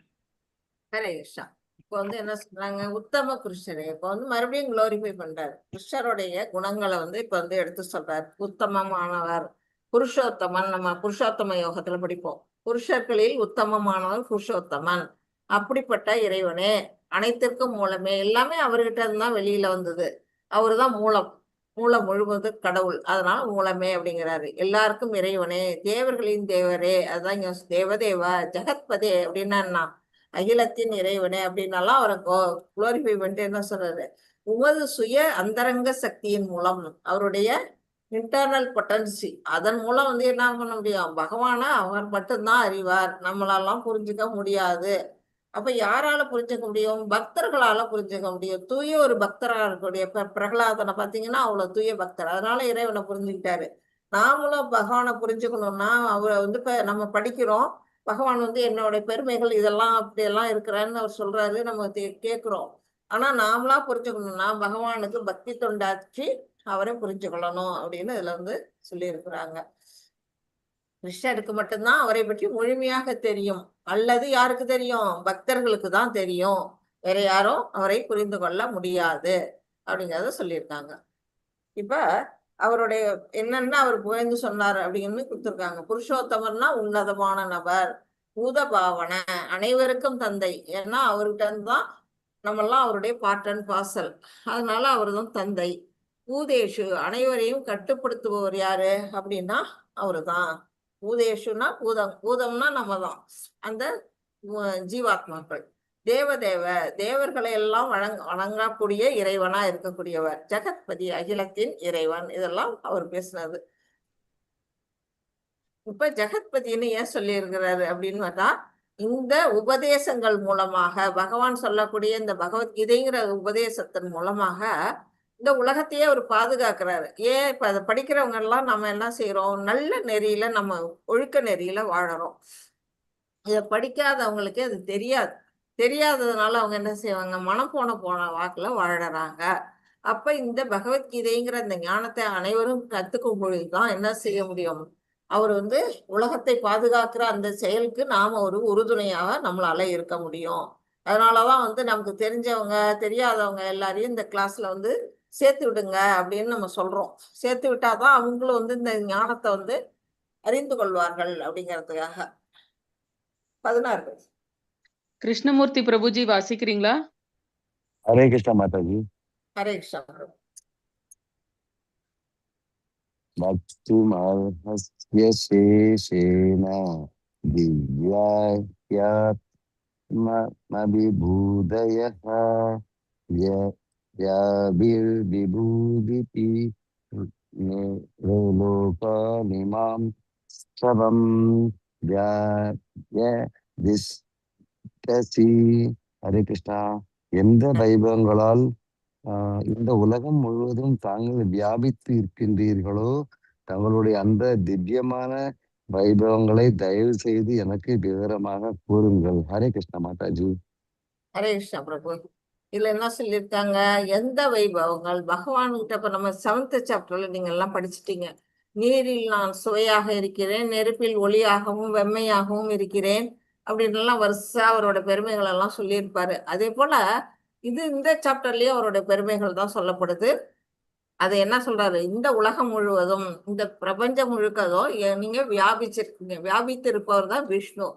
C: ஹரே கிருஷ்ணா. இப்போ வந்து என்ன சொல்றாங்க, உத்தம கிருஷ்ணரே. இப்போ வந்து மறுபடியும் குளோரிஃபை பண்றாரு. கிருஷ்ணருடைய குணங்களை வந்து இப்ப வந்து எடுத்து சொல்றாரு. உத்தமமானவர், புருஷோத்தமன். நம்ம புருஷோத்தம யோகத்துல படிப்போம், புருஷர்களில் உத்தமமானவர் புருஷோத்தமன். அப்படிப்பட்ட இறைவனே, அனைத்திற்கும் மூலமே, எல்லாமே அவர்கிட்ட இருந்து தான் வெளியில வந்தது. அவருதான் மூலம், மூலம் முழுவது கடவுள். அதனால மூலமே அப்படிங்கிறாரு. எல்லாருக்கும் இறைவனே, தேவர்களின் தேவரே, அதுதான் இங்க தேவதேவா ஜெகத்பதே அப்படின்னா என்ன, அகிலத்தின் இறைவனே அப்படின்னாலாம் அவரை குளோரிஃபை பண்ணிட்டு என்ன சொல்றாரு, உமது சுய அந்தரங்க சக்தியின் மூலம், அவருடைய இன்டர்னல் பொட்டன்சி, அதன் மூலம் வந்து என்ன பண்ண முடியும், பகவானா அவர் மட்டும்தான் அறிவார், நம்மளாலாம் புரிஞ்சுக்க முடியாது. அப்ப யாரால புரிஞ்சுக்க முடியும், பக்தர்களால புரிஞ்சுக்க முடியும். தூய ஒரு பக்தரா இருக்கக்கூடிய பிரகலாதனை பாத்தீங்கன்னா அவ்வளவு தூய பக்தர், அதனால இறைவனை புரிஞ்சுக்கிட்டாரு. நாமளும் பகவானை புரிஞ்சுக்கணும்னா, அவரை வந்து இப்ப நம்ம படிக்கிறோம், பகவான் வந்து என்னோட பெருமைகள் இதெல்லாம் அப்படியெல்லாம் இருக்கிறான்னு அவர் சொல்றாரு, நம்ம கேட்கிறோம். ஆனா நாமளா புரிஞ்சுக்கணும்னா பகவானுக்கு பக்தி தொண்டாற்றி அவரை புரிஞ்சுக்கொள்ளணும் அப்படின்னு இதுல வந்து சொல்லி இருக்கிறாங்க. கிருஷ்ணருக்கு மட்டும்தான் அவரை பற்றி முழுமையாக தெரியும், அல்லது யாருக்கு தெரியும், பக்தர்களுக்கு தான் தெரியும், வேற யாரும் அவரை புரிந்து கொள்ள முடியாது அப்படிங்கிறத சொல்லியிருக்காங்க. இப்ப அவருடைய என்னன்னா அவர் புகழ்ந்து சொன்னார் அப்படின்னு கொடுத்துருக்காங்க. புருஷோத்தமர்னா உன்னதமான நபர், பூத பாவன, அனைவருக்கும் தந்தை. ஏன்னா அவர்கிட்ட இருந்துதான் நம்மெல்லாம் அவருடைய பாட்டன் பாசல், அதனால அவர் தான் தந்தை. பூதேஷு, அனைவரையும் கட்டுப்படுத்துபவர் யாரு அப்படின்னா அவரு தான். பூதேஷுனா பூதம், பூதம்னா நம்ம தான், அந்த ஜீவாத்மாக்கள். தேவதேவ, தேவர்களை எல்லாம் வணங்கக்கூடிய இறைவனா இருக்கக்கூடியவர். ஜெகத்பதி, அகிலத்தின் இறைவன். இதெல்லாம் அவர் பேசினது. இப்ப ஜெகத்பதினு ஏன் சொல்லி இருக்கிறாரு அப்படின்னு பார்த்தா, இந்த உபதேசங்கள் மூலமாக, பகவான் சொல்லக்கூடிய இந்த பகவத்கீதைங்கிற உபதேசத்தின் மூலமாக இந்த உலகத்தையே அவர் பாதுகாக்கிறாரு. ஏன், இப்ப அதை படிக்கிறவங்க எல்லாம் நம்ம என்ன செய்யறோம், நல்ல நெறியில, நம்ம ஒழுக்க நெறியில வாழறோம். இதை படிக்காதவங்களுக்கு அது தெரியாது. தெரியாததுனால அவங்க என்ன செய்வாங்க, மனம் போன வாக்குல வாழறாங்க. அப்ப இந்த பகவத்கீதைங்கிற இந்த ஞானத்தை அனைவரும் கத்துக்கும் பொழுதுதான் என்ன செய்ய முடியும், அவர் வந்து உலகத்தை பாதுகாக்கிற அந்த செயலுக்கு நாம ஒரு உறுதுணையாக நம்மளால இருக்க முடியும். அதனாலதான் வந்து நமக்கு தெரிஞ்சவங்க தெரியாதவங்க எல்லாரையும் இந்த கிளாஸ்ல வந்து சேர்த்து விடுங்க அப்படின்னு நம்ம சொல்றோம். சேர்த்து விட்டாதான் அவங்களும் வந்து இந்த ஞானத்தை வந்து அறிந்து கொள்வார்கள் அப்படிங்கிறதுக்காக. 16.
B: கிருஷ்ணமூர்த்தி பிரபுஜி வாசிக்கிறீங்களா?
G: ஹரே கிருஷ்ணா மாதாஜி.
C: ஹரே கிருஷ்ணா பிரபு.
G: பக்திமர்ஹஸ்ய சேஷேன திவ்யாத்மவிபூதயः விபூதிதி லோகானிமாம் ஸ்ரவம் திஷ்டசி. ஹரே கிருஷ்ணா. எந்த வைபவங்களால் இந்த உலகம் முழுவதும் தாங்கள் வியாபித்து இருக்கின்றீர்களோ, தங்களுடைய அந்த திவ்யமான வைபவங்களை தயவு செய்து எனக்கு விவரமாக கூறுங்கள். ஹரே கிருஷ்ணா மாதாஜி.
C: ஹரே கிருஷ்ணா பிரபு. இதுல என்ன சொல்லியிருக்காங்க, எந்த வைபவங்கள் பகவான்கிட்ட. இப்ப நம்ம 7th சாப்டர்ல நீங்க எல்லாம் படிச்சுட்டீங்க. நீரில் நான் சுவையாக இருக்கிறேன், நெருப்பில் ஒளியாகவும் வெம்மையாகவும் இருக்கிறேன் அப்படின்னு எல்லாம் வரிசா அவரோட பெருமைகள் எல்லாம் சொல்லியிருப்பாரு. அதே போல இது இந்த சாப்டர்லயே அவரோட பெருமைகள் தான் சொல்லப்படுது. அது என்ன சொல்றாரு, இந்த உலகம் முழுவதும், இந்த பிரபஞ்சம் முழுக்கதும் நீங்க வியாபிச்சிருக்கீங்க, வியாபித்து இருப்பவர் தான் விஷ்ணு.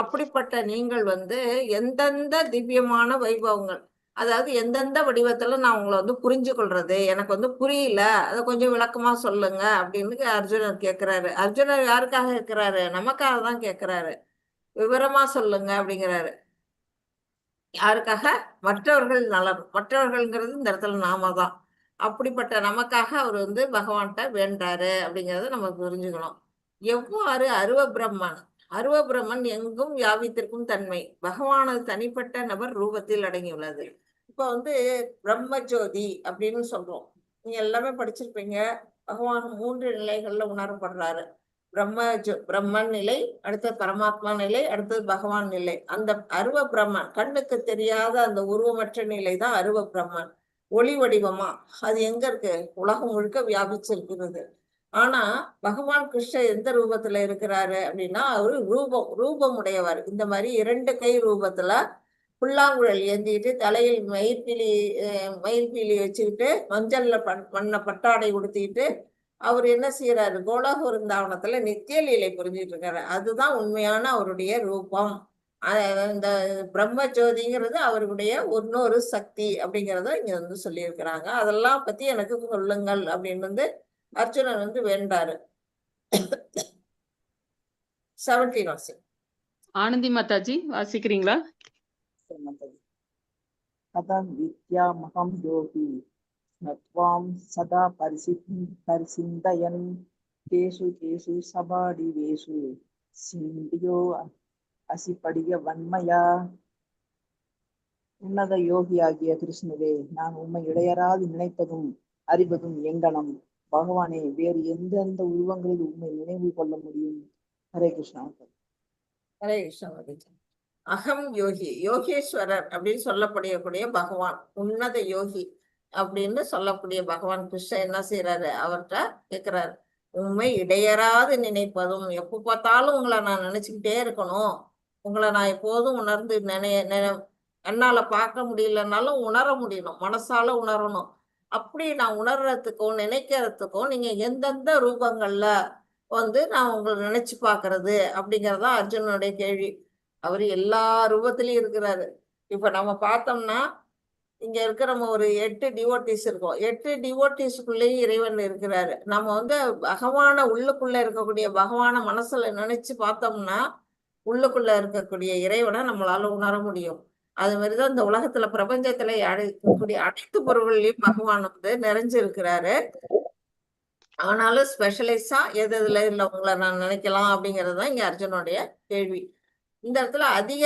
C: அப்படிப்பட்ட நீங்கள் வந்து எந்தெந்த திவ்யமான வைபவங்கள், அதாவது எந்தெந்த வடிவத்துல நான் உங்களை வந்து புரிஞ்சு கொள்றது, எனக்கு வந்து புரியல, அதை கொஞ்சம் விளக்கமா சொல்லுங்க அப்படின்னு அர்ஜுனர் கேட்கிறாரு. அர்ஜுனர் யாருக்காக கேட்கிறாரு, நமக்காக தான் கேட்கிறாரு. விவரமா சொல்லுங்க அப்படிங்கிறாரு. யாருக்காக, மற்றவர்கள் நலன். மற்றவர்கள்ங்கிறது இந்த இடத்துல நாம தான். அப்படிப்பட்ட நமக்காக அவர் வந்து பகவான்கிட்ட வேண்டாரு அப்படிங்கறத நம்ம புரிஞ்சுக்கணும். எவ்வாறு அருவ பிரம்மன் எங்கும் வியாபித்திருக்கும் தன்மை பகவானது தனிப்பட்ட நபர் ரூபத்தில் அடங்கியுள்ளது. இப்ப வந்து பிரம்மஜோதி அப்படின்னு சொல்றோம். நீங்க எல்லாமே படிச்சிருப்பீங்க. பகவான் 3 நிலைகள்ல உணரப்படுறாரு. பிரம்மன் நிலை, அடுத்தது பரமாத்மா நிலை, அடுத்தது பகவான் நிலை. அந்த அருவ பிரம்மன், கண்ணுக்கு தெரியாத அந்த உருவமற்ற நிலை தான் அருவ பிரம்மன். ஒளி வடிவமா அது எங்க இருக்கு? உலகம் முழுக்க வியாபிச்சிருக்கிறது. ஆனா பகவான் கிருஷ்ணர் எந்த ரூபத்துல இருக்கிறாரு அப்படின்னா, அவரு ரூபம் உடையவர். இந்த மாதிரி 2 கை ரூபத்துல புல்லாங்குழல் ஏந்திட்டு, தலையில் மயில்பீலி வச்சுக்கிட்டு, மஞ்சள்ல பண்ண பட்டாடை உடுத்திட்டு அவர் என்ன செய்யறாரு? கோலோக விருந்தாவனத்துல நித்திய லீலை புரிஞ்சுட்டு இருக்காரு. அதுதான் உண்மையான அவருடைய ரூபம். இந்த பிரம்ம ஜோதிங்கிறது அவருடைய இன்னொரு சக்தி அப்படிங்கிறத இங்க வந்து சொல்லியிருக்கிறாங்க. அதெல்லாம் பத்தி எனக்கு சொல்லுங்கள் அப்படின்னு வந்து அர்ஜுனன் வந்து வேண்டாரு. 17 வாசி.
B: ஆனந்தி மாதாஜி வாசிக்கிறீங்களா?
A: கதம் வித்யாமகம் யோகி நத்வாம் சதா பரிசிந்தயன் கேசு கேசு சபாடிவேசு சிந்தியோ அசிப்படிய வன்மையா. உன்னத யோகியாகிய கிருஷ்ணரே, நான் உம்மை இடையராது நினைப்பதும் அறிவதும் எங்கனம். பகவானே, வேறு எந்தெந்த உருவங்களில் உண்மை நினைவு கொள்ள முடியும்? ஹரே கிருஷ்ணா.
C: ஹரே கிருஷ்ணா. அகம் யோகி, யோகேஸ்வரர் அப்படின்னு சொல்லப்படக்கூடிய பகவான், உன்னத யோகி அப்படின்னு சொல்லக்கூடிய பகவான் கிருஷ்ணன் என்ன செய்யறாரு? அவர்கிட்ட கேட்கிறாரு, உண்மை இடையறாது நினைப்பதும், எப்ப பார்த்தாலும் உங்களை நான் நினைச்சுக்கிட்டே இருக்கணும், உங்களை நான் எப்போதும் உணர்ந்து என்னால பார்க்க முடியலன்னாலும் உணர முடியணும், மனசால உணரணும். அப்படி நான் உணர்றதுக்கும் நினைக்கிறதுக்கும் நீங்க எந்தெந்த ரூபங்கள்ல வந்து நான் உங்களை நினைச்சு பாக்குறது அப்படிங்கறதா அர்ஜுனனுடைய கேள்வி. அவரு எல்லா ரூபத்திலயும் இருக்கிறாரு. இப்ப நம்ம பார்த்தோம்னா இங்க இருக்க நம்ம ஒரு 8 டிவோட்டிஸ் இருக்கோம். 8 டிவோட்டிஸ்க்குள்ளேயும் இறைவன் இருக்கிறாரு. நம்ம வந்து பகவான உள்ளுக்குள்ள இருக்கக்கூடிய பகவான மனசுல நினைச்சு பார்த்தோம்னா உள்ளுக்குள்ள இருக்கக்கூடிய இறைவனை நம்மளால உணர முடியும். அது மாதிரிதான் இந்த உலகத்துல பிரபஞ்சத்துல இருக்கக்கூடிய அனைத்து பொருள்களையும் பகவான் வந்து நிறைஞ்சிருக்கிறாரு. ஆனாலும் ஸ்பெஷலைஸா எதுல இல்ல உங்களை நான் நினைக்கலாம் அப்படிங்கறதுதான் இங்க அர்ஜுனுடைய கேள்வி. இந்த இடத்துல அதிக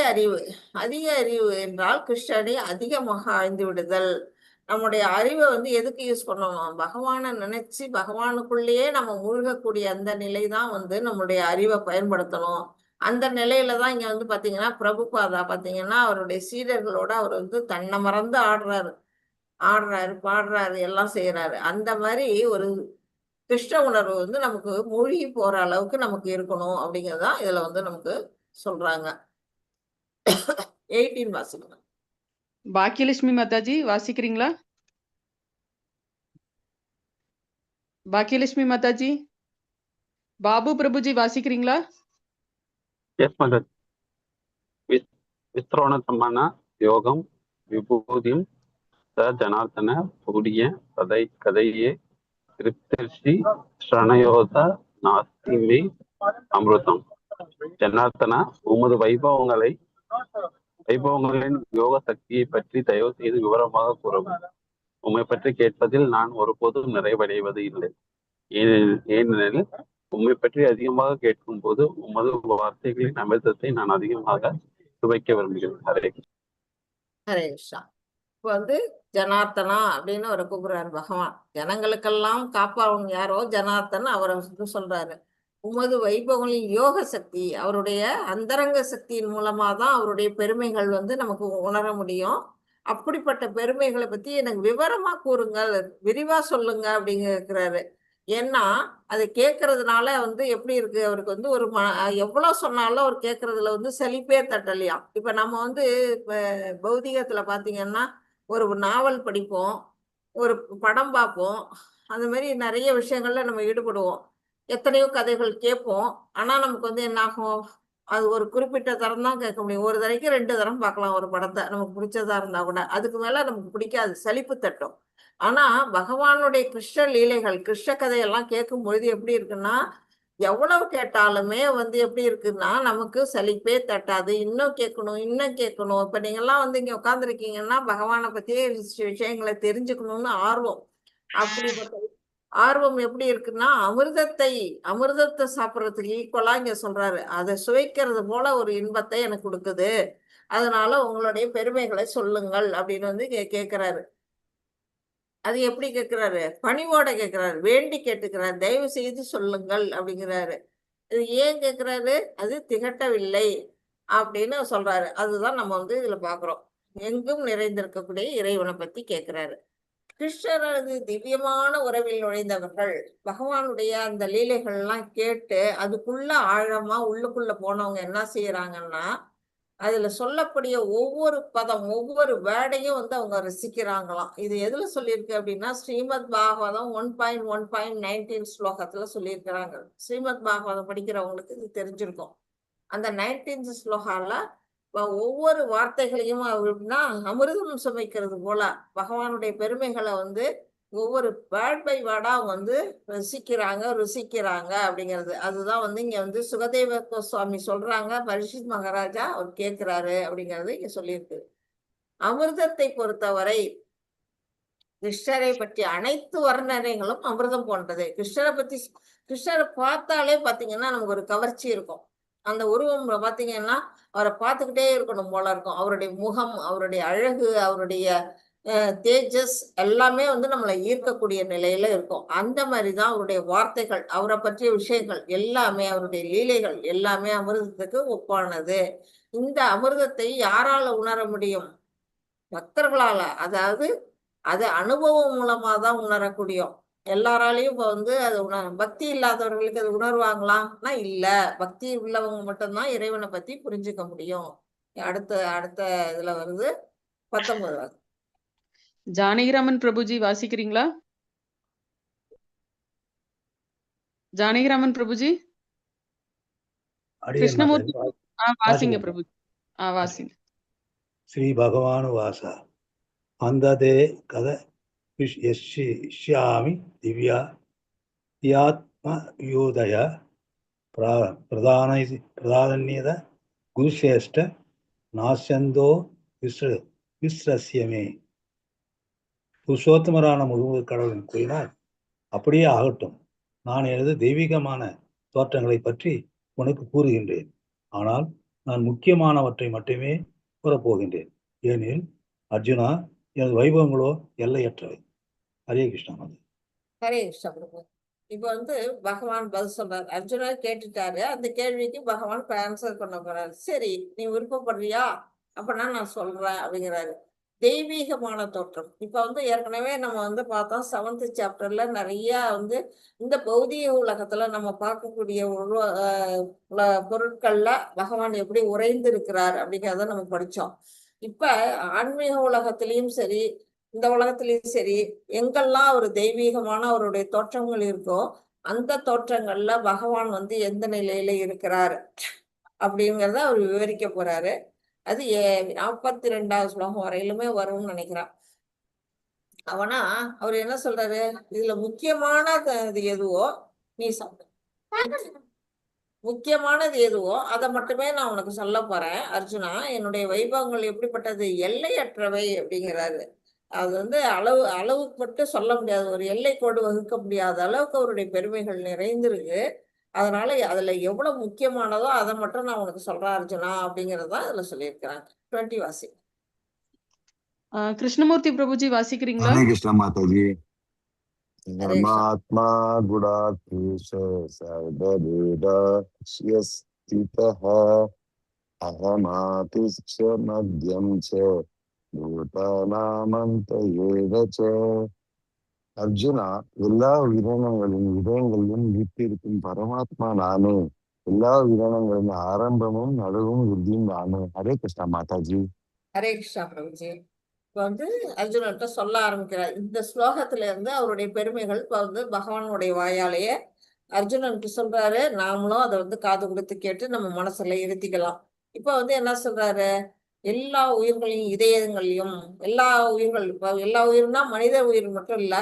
C: அறிவு என்றால் கிருஷ்ணனை அதிகமாக ஆழ்ந்து விடுதல். நம்முடைய அறிவை வந்து எதுக்கு யூஸ் பண்ணணும்? பகவானை நினைச்சு பகவானுக்குள்ளேயே நம்ம மூழ்கக்கூடிய அந்த நிலை தான் வந்து நம்மளுடைய அறிவை பயன்படுத்தணும். அந்த நிலையில தான் இங்க வந்து பாத்தீங்கன்னா பிரபுபாதா பாத்தீங்கன்னா அவருடைய சீடர்களோட அவர் வந்து தன்னை மறந்து ஆடுறாரு, பாடுறாரு, எல்லாம் செய்யறாரு. அந்த மாதிரி ஒரு கிருஷ்ண உணர்வு வந்து நமக்கு மூழ்கி போற அளவுக்கு நமக்கு இருக்கணும் அப்படிங்கறதுதான் இதுல வந்து நமக்கு சொல்றாங்க. 18 வாசிக்கணும்.
B: பாக்கியலட்சுமி மாதாஜி வாசிக்கிறீங்களா? பாக்கியலட்சுமி மாதாஜி, பாபு பிரபுஜி வாசிக்கிறீங்களா?
E: எஸ் மாதாஜி. விஸ்ரோண சம்மான யோகம் விபூதியும் ச ஜனார்த்தன பூடிய கதையே திருப்தி ஸ்ரணயோத நாஸ்திமே அமிர்தம். ஜனார்த்தனா, உமது வைபவங்களின் யோக சக்தியை பற்றி தயவு செய்து விவரமாக கூறவும். உம்மை பற்றி கேட்பதில் நான் ஒருபோதும் நிறைவடைவது இல்லை. ஏனெனில் உம்மை பற்றி அதிகமாக கேட்கும் போது உமது வார்த்தைகளின் அமிர்தத்தை நான் அதிகமாக சுவைக்க விரும்புகிறேன். ஹரே
C: ஹரே கிருஷ்ணா. இப்ப வந்து ஜனார்த்தனா அப்படின்னு அவரை கூப்பிடுறாரு பகவான். ஜனங்களுக்கெல்லாம் காப்பாவன் யாரோ ஜனார்த்தன் அவரை வந்து சொல்றாரு. உமது வைபவங்களின் யோக சக்தி, அவருடைய அந்தரங்க சக்தியின் மூலமா தான் அவருடைய பெருமைகள் வந்து நமக்கு உணர முடியும். அப்படிப்பட்ட பெருமைகளை பத்தி எனக்கு விவரமா கூறுங்கள், விரிவா சொல்லுங்க அப்படிங்கிறாரு. ஏன்னா அதை கேட்கறதுனால வந்து எப்படி இருக்கு, அவருக்கு வந்து ஒரு எவ்வளவு சொன்னாலும் அவர் கேட்கறதுல வந்து சலிப்பே தட்டலையாம். இப்ப நம்ம வந்து இப்ப பௌதிகத்துல பாத்தீங்கன்னா ஒரு நாவல் படிப்போம், ஒரு படம் பார்ப்போம், அந்த மாதிரி நிறைய விஷயங்கள்ல நம்ம ஈடுபடுவோம், எத்தனையோ கதைகள் கேட்போம். ஆனா நமக்கு வந்து என்ன ஆகும், அது ஒரு குறிப்பிட்ட தரம் தான் கேட்க முடியும். ஒரு தடவைக்கு 2 தரம் பார்க்கலாம் ஒரு படத்தை, நமக்கு பிடிச்சதா இருந்தா கூட. அதுக்கு மேல நமக்கு பிடிக்காது, சலிப்பு தட்டும். ஆனா பகவானுடைய கிருஷ்ண லீலைகள், கிருஷ்ண கதையெல்லாம் கேட்கும் பொழுது எப்படி இருக்குன்னா, எவ்வளவு கேட்டாலுமே வந்து எப்படி இருக்குன்னா நமக்கு சலிப்பே தட்டாது. இன்னும் கேட்கணும், இன்னும் கேட்கணும். இப்ப நீங்க எல்லாம் வந்து இங்க உட்காந்துருக்கீங்கன்னா பகவானை பத்தியே விஷயங்களை தெரிஞ்சுக்கணும்னு ஆர்வம். அப்படிப்பட்ட ஆர்வம் எப்படி இருக்குன்னா அமிர்தத்தை சாப்பிட்றதுக்கு ஈக்குவலா இங்க சொல்றாரு. அதை சுவைக்கிறது போல ஒரு இன்பத்தை எனக்கு கொடுக்குது, அதனால உங்களுடைய பெருமைகளை சொல்லுங்கள் அப்படின்னு வந்து கேட்கிறாரு. அது எப்படி கேட்கிறாரு? பணிவோட கேட்கிறாரு, வேண்டி கேட்டுக்கிறாரு, தயவு செய்து சொல்லுங்கள் அப்படிங்கிறாரு. இது ஏன் கேட்கிறாரு? அது திகட்டவில்லை அப்படின்னு சொல்றாரு. அதுதான் நம்ம வந்து இதுல பாக்குறோம். எங்கும் நிறைந்திருக்கக்கூடிய இறைவனை பத்தி கேட்கிறாரு. கிருஷ்ணரது திவ்யமான உறவில் நுழைந்தவர்கள் பகவானுடைய அந்த லீலைகள் எல்லாம் கேட்டு அதுக்குள்ள ஆழமா உள்ளுக்குள்ள போனவங்க என்ன செய்யறாங்கன்னா, அதுல சொல்லக்கூடிய ஒவ்வொரு பதம் ஒவ்வொரு வேர்டையும் வந்து அவங்க ரசிக்கிறாங்களாம். இது எதுல சொல்லியிருக்கு அப்படின்னா, ஸ்ரீமத் பாகவதம் 1.1.19 ஸ்லோகத்துல சொல்லியிருக்கிறாங்க. ஸ்ரீமத் பாகவதம் படிக்கிறவங்களுக்கு இது தெரிஞ்சிருக்கும். அந்த 19th ஸ்லோகால ஒவ்வொரு வார்த்தைகளையும் எப்படின்னா அமிர்தம் சுமைக்கிறது போல பகவானுடைய பெருமைகளை வந்து ஒவ்வொரு வேர்ட் பை வேர்டா அவங்க வந்து ருசிக்கிறாங்க அப்படிங்கிறது. அதுதான் வந்து இங்க வந்து சுகதேவ கோஸ்வாமி சொல்றாங்க, பரீட்சித் மகாராஜா அவர் கேட்கிறாரு அப்படிங்கிறது இங்க சொல்லியிருக்கு. அமிர்தத்தை பொறுத்தவரை கிருஷ்ணரை பற்றி அனைத்து வர்ணனைகளும் அமிர்தம் போன்றது. கிருஷ்ணரை பார்த்தாலே பாத்தீங்கன்னா நமக்கு ஒரு கவர்ச்சி இருக்கும். அந்த உருவம் பாத்தீங்கன்னா அவரை பார்த்துக்கிட்டே இருக்கணும் போல இருக்கும். அவருடைய முகம், அவருடைய அழகு, அவருடைய தேஜஸ் எல்லாமே வந்து நம்மளை ஈர்க்கக்கூடிய நிலையில இருக்கும். அந்த மாதிரிதான் அவருடைய வார்த்தைகள், அவரை பற்றிய விஷயங்கள் எல்லாமே, அவருடைய லீலைகள் எல்லாமே அமிர்தத்துக்கு ஒப்பானது. இந்த அமிர்தத்தை யாரால உணர முடியும்? பக்தர்களால. அதாவது அது அனுபவம் மூலமா தான் உணரக்கூடியும். எல்லாராலையும் இப்ப வந்து அது பக்தி இல்லாதவர்களுக்கு அது உணர்வாங்களான்னா இல்ல. பக்தி உள்ளவங்க மட்டும்தான் இறைவனை பத்தி புரிஞ்சுக்க முடியும். அடுத்த இதுல வருது 19.
B: ஜானகிராமன் பிரபுஜி வாசிக்கிறீங்களா? ஜானகிராமன் பிரபுஜி,
F: அடியேன்
B: கிருஷ்ணமூர்த்தி
F: மாதாஜி
B: வாசிங்க
F: வாசிக்கிறேன்.
B: பிரபுஜி. வாசிங்க.
F: ஸ்ரீ பகவானு வாச அந்ததே கத யஷ்யாமி திவ்யா யாத்மயூதய பிரதானீத குருசேஷ்ட நாசந்தோ விஸ்ரஸ்யமே. புருஷோத்தமரான முழுவதும் கடவுளின் கூறினார், அப்படியே ஆகட்டும். நான் எனது தெய்வீகமான தோற்றங்களை பற்றி உனக்கு கூறுகின்றேன். ஆனால் நான் முக்கியமானவற்றை மட்டுமே கூறப்போகின்றேன். ஏனெனில் அர்ஜுனா, எனது வைபவங்களோ எல்லையற்றவை. ஹரே கிருஷ்ணா.
C: ஹரே கிருஷ்ணா பிரபு. இப்ப வந்து பகவான் பதில் சொல்றாரு. அர்ஜுனர் கேட்டுட்டாரு. அந்த கேள்விக்கு பகவான் ஆன்சர் பண்ண போறாரு. சரி, நீ விருப்பப்படுறியா? அப்படின்னா நான் சொல்றேன் அப்படிங்கிறாரு. தெய்வீகமான தோற்றம். இப்ப வந்து ஏற்கனவே நம்ம வந்து பார்த்தோம் 7th சாப்டர்ல நிறைய வந்து இந்த பௌதிக உலகத்துல நம்ம பார்க்கக்கூடிய பொருட்கள்ல பகவான் எப்படி உறைந்து இருக்கிறார் அப்படிங்கிறத நம்ம படிச்சோம். இப்ப ஆன்மீக உலகத்திலையும் சரி, இந்த உலகத்திலையும் சரி, எங்கெல்லாம் ஒரு தெய்வீகமான அவருடைய தோற்றங்கள் இருக்கோ அந்த தோற்றங்கள்ல பகவான் வந்து எந்த நிலையில இருக்கிறார் அப்படிங்கிறத அவர் விவரிக்க போறாரு. அது 42வது ஸ்லோகம் வரையிலுமே வரும்னு நினைக்கிறேன். அவனா அவர் என்ன சொல்றாரு? இதுல முக்கியமானது எதுவோ நீ சாப்பிடு, முக்கியமானது எதுவோ அதை மட்டுமே நான் உனக்கு சொல்ல போறேன் அர்ஜுனா. என்னுடைய வைபவங்கள் எப்படிப்பட்டது? எல்லையற்றவை அப்படிங்கிறாரு. அது வந்து அளவுக்கு மட்டும் சொல்ல முடியாது, ஒரு எல்லை கோடு வகுக்க முடியாத அளவுக்கு அவருடைய பெருமைகள் நிறைந்திருக்கு. அதனால அதுல எவ்வளவு முக்கியமானதோ அதை மட்டும் நான் உனக்கு சொல்றேன் அர்ஜுனா அப்படிங்கறதுதான் இதுல சொல்லியிருக்கிறாங்க. 20 வாசி.
B: கிருஷ்ணமூர்த்தி பிரபுஜி வாசிக்கிறீங்களா?
G: ஹரே கிருஷ்ணா மாதாஜி.
C: ஹரே கிருஷ்ணா.
G: பரமாத்மா குடாத்மீஷ சர்வபூதஸ்யஸ்திதஹ அஹமாதிஷ்ச மத்யம் ச பூதானாமந்த ஏவ ச. அர்ஜுனா, எல்லா உயிரினங்களின் இதயங்களிலும் வீட்டிருக்கும் பரமாத்மா நானே. எல்லா உயிரினங்களின் ஆரம்பமும் நடுவும் இறுதியும் நானே. ஹரே கிருஷ்ணா மாதாஜி.
C: ஹரே கிருஷ்ணா பிரபுஜி. இப்ப வந்து அர்ஜுனன்ட்ட சொல்ல ஆரம்பிக்கிறார். இந்த ஸ்லோகத்துல இருந்து அவருடைய பெருமைகள் இப்ப வந்து பகவானுடைய வாயாலேயே அர்ஜுனனுக்கு சொல்றாரு. நாமளும் அதை வந்து காது கொடுத்து கேட்டு நம்ம மனசுல இருத்திக்கலாம். இப்ப வந்து என்ன சொல்றாரு? எல்லா உயிர்களின் இதயங்களையும், எல்லா உயிர்னா மனித உயிர் மட்டும் இல்ல,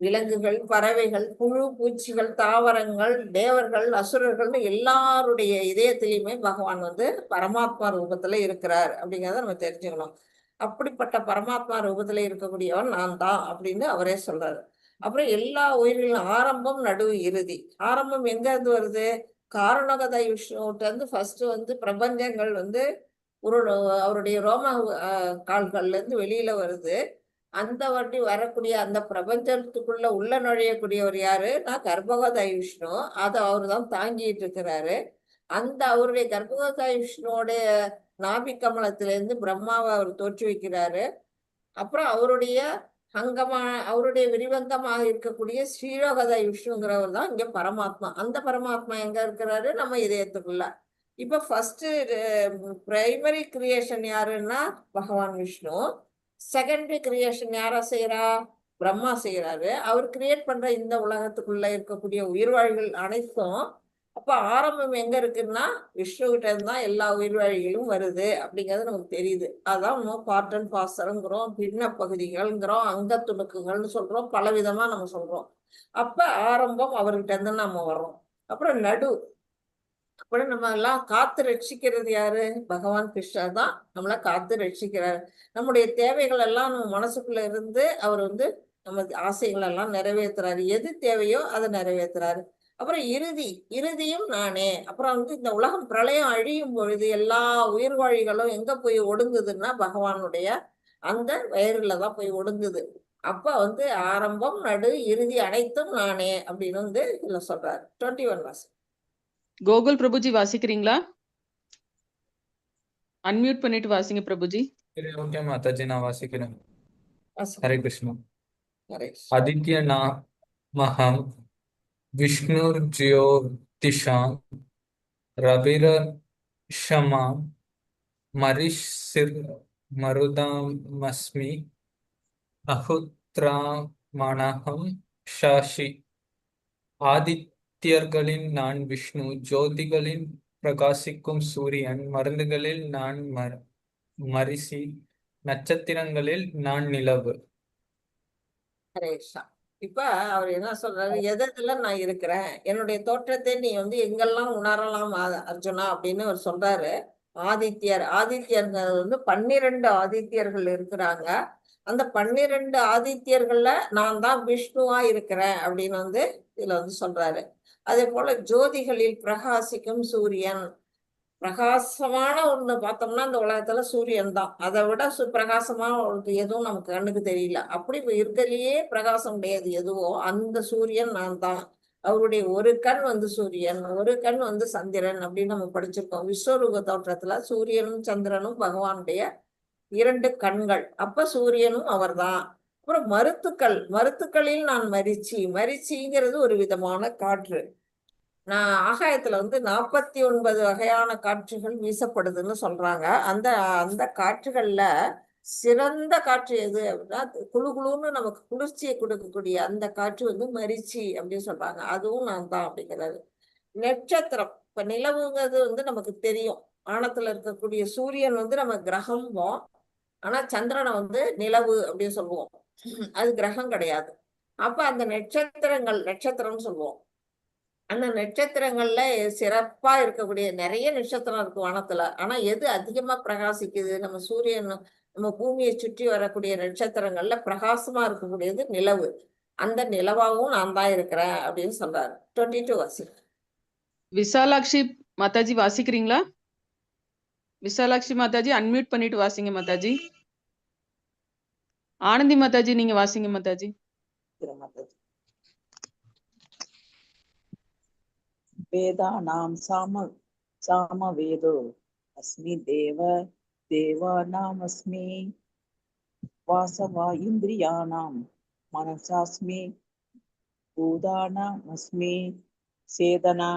C: விலங்குகள், பறவைகள், புழு பூச்சிகள், தாவரங்கள், தேவர்கள், அசுரர்கள்னு எல்லாருடைய இதயத்திலையுமே பகவான் வந்து பரமாத்மா ரூபத்துல இருக்கிறார் அப்படிங்கிறத நம்ம தெரிஞ்சுக்கணும். அப்படிப்பட்ட பரமாத்மா ரூபத்துல இருக்கக்கூடியவன் நான் தான் அப்படின்னு அவரே சொல்றாரு. அப்புறம் எல்லா உயிர்களின் ஆரம்பம், நடுவு, இறுதி. ஆரம்பம் எங்க இருந்து வருது? காரணகதை விஷ்ணுகிட்ட இருந்து ஃபர்ஸ்ட் வந்து பிரபஞ்சங்கள் வந்து அவருடைய ரோம கால்கள்ல இருந்து வெளியில வருது. அந்த வாட்டி வரக்கூடிய அந்த பிரபஞ்சத்துக்குள்ள உள்ள நுழையக்கூடியவர் யாருன்னா கர்ப்பகதாய் விஷ்ணு. அதை அவர் தான் தாங்கிட்டு இருக்கிறாரு. அந்த அவருடைய கர்ப்பகதாய் விஷ்ணுவோடைய நாபி கமலத்திலிருந்து பிரம்மாவை அவர் தோற்றுவிக்கிறாரு. அப்புறம் அவருடைய அவருடைய விரிவங்கமாக இருக்கக்கூடிய ஸ்ரீரோகதாய் விஷ்ணுங்கிறவர் தான் இங்க பரமாத்மா. அந்த பரமாத்மா எங்க இருக்கிறாரு? நம்ம இதயத்துக்குள்ள. இப்ப ஃபர்ஸ்ட் பிரைமரி கிரியேஷன் யாருன்னா பகவான் விஷ்ணு. செகண்டரி கிரியேஷன் யாரா செய்யறா? பிரம்மா செய்யறாரு. அவர் கிரியேட் பண்ற இந்த உலகத்துக்குள்ள இருக்கக்கூடிய உயிர்வாழிகள் அனைத்தும் அப்ப ஆரம்பம் எங்க இருக்குன்னா விஷ்ணு கிட்ட இருந்தா எல்லா உயிர்வாழிகளும் வருது அப்படிங்கிறது நமக்கு தெரியுது. அதான் நம்ம பார்ட் அண்ட் பார்சல்ங்கிறோம், பின்ன பகுதிகள்ங்கிறோம், அங்க துணுக்குகள்னு சொல்றோம், பலவிதமா நம்ம சொல்றோம். அப்ப ஆரம்பம் அவர்கிட்ட இருந்து நம்ம வர்றோம். அப்புறம் நடு. அப்புறம் நம்ம எல்லாம் காத்து ரட்சிக்கிறது யாரு? பகவான் கிருஷ்ணர் தான் நம்மளை காத்து ரட்சிக்கிறாரு. நம்முடைய தேவைகள் எல்லாம் நம்ம மனசுக்குள்ள இருந்து அவர் வந்து நம்ம ஆசைகள் எல்லாம் நிறைவேற்றுறாரு. எது தேவையோ அதை நிறைவேற்றுறாரு. அப்புறம் இறுதியும் நானே. அப்புறம் வந்து இந்த உலகம் பிரளயம் அழியும் பொழுது எல்லா உயிர்வாழிகளும் எங்க போய் ஒடுங்குதுன்னா பகவானுடைய அந்த வயிறுல தான் போய் ஒடுங்குது. அப்ப வந்து ஆரம்பம், நடு, இறுதி அனைத்தும் நானே அப்படின்னு வந்து இதுல சொல்றாரு. 21 வருஷம்.
B: கோகுல் பிரபுஜி வாசிக்கிறீங்களா? அன்மியூட் பண்ணிட்டு வாசிங்க பிரபுஜி.
H: ஓகே மாதாஜி, நான் வாசிக்கிறேன். ஹரே கிருஷ்ணா.
C: ஹரே
H: ஆதித்ய நாமஹம் விஷ்ணுர் ஜோதிஷாம் ரவிரஷமாம் மரிஷிர் மருதாமஸ்மி அஹுத்ராமணஹம் ஷாஷி. ஆதித்யர்களில் நான் விஷ்ணு, ஜோதிகளில் பிரகாசிக்கும் சூரியன், மருந்துகளில் நான் மரிசி, நட்சத்திரங்களில் நான் நிலவு.
C: ஹரேஷா. இப்ப அவர் என்ன சொல்றாரு? எதுல நான் இருக்கிறேன், என்னுடைய தோற்றத்தை நீ வந்து எங்கெல்லாம் உணரலாம் அர்ஜுனா அப்படின்னு அவர் சொல்றாரு. ஆதித்யர்கள் வந்து 12 ஆதித்யர்கள் இருக்கிறாங்க. அந்த 12 ஆதித்யர்கள்ல நான் தான் விஷ்ணுவா இருக்கிறேன் அப்படின்னு வந்து இதுல வந்து சொல்றாரு. அதே போல ஜோதிகளில் பிரகாசிக்கும் சூரியன். பிரகாசமான ஒண்ணு பார்த்தோம்னா இந்த உலகத்துல சூரியன் தான். அதை விட பிரகாசமான எதுவும் நமக்கு கண்ணுக்கு தெரியல. அப்படி இருக்கிறதுலயே பிரகாசம் உடையது எதுவோ அந்த சூரியன் நான் தான். அவருடைய ஒரு கண் வந்து சூரியன், ஒரு கண் வந்து சந்திரன் அப்படின்னு நம்ம படிச்சிருக்கோம். விஸ்வரூப தோற்றத்துல சூரியனும் சந்திரனும் பகவானுடைய 2 கண்கள். அப்ப சூரியனும் அவர்தான். அப்புறம் மருத்துக்களில் நான் மரிச்சிங்கிறது ஒரு விதமான காற்று. நான் ஆகாயத்துல வந்து 49 வகையான காற்றுகள் வீசப்படுதுன்னு சொல்றாங்க. அந்த காற்றுகள்ல சிறந்த காற்று எது அப்படின்னா குளுகுளுன்னு நமக்கு குளிர்ச்சியை கொடுக்கக்கூடிய அந்த காற்று வந்து மரிச்சி அப்படின்னு சொல்றாங்க. அதுவும் நான் தான் அப்படிங்கிறது. நட்சத்திரம். இப்ப நிலவுங்கிறது வந்து நமக்கு தெரியும். வானத்துல இருக்கக்கூடிய சூரியன் வந்து நம்ம கிரகம்போம். ஆனா சந்திரனை வந்து நிலவு அப்படின்னு சொல்லுவோம். அது கிரகம் கிடையாது. அப்ப அந்த நட்சத்திரம்னு சொல்லுவோம். அந்த நட்சத்திரங்கள்ல சிறப்பா இருக்கக்கூடிய நிறைய நட்சத்திரம் இருக்கு வானத்துல. ஆனா எது அதிகமா பிரகாசிக்குது? நம்ம சூரியன், நம்ம பூமியை சுற்றி வரக்கூடிய நட்சத்திரங்கள்ல பிரகாசமா இருக்கக்கூடியது நிலவு. அந்த நிலவாவும் நான் தான் இருக்கிறேன் அப்படின்னு சொல்றாரு. 22 வருஷம்.
B: விசாலாட்சி மாதாஜி வாசிக்கிறீங்களா? விசாலாட்சி மாதாஜி அன்மியூட் பண்ணிட்டு வாசிங்க மாதாஜி. ஆனந்தி மாதாஜி நீங்க வாசிங்க மாதாஜி.
A: வேதானாம் சாம வேதோ அஸ்மி தேவானாமஸ்மி வாசவா இந்திரியானாம் மனசாஸ்மி பூதானாமஸ்மி சேதனா.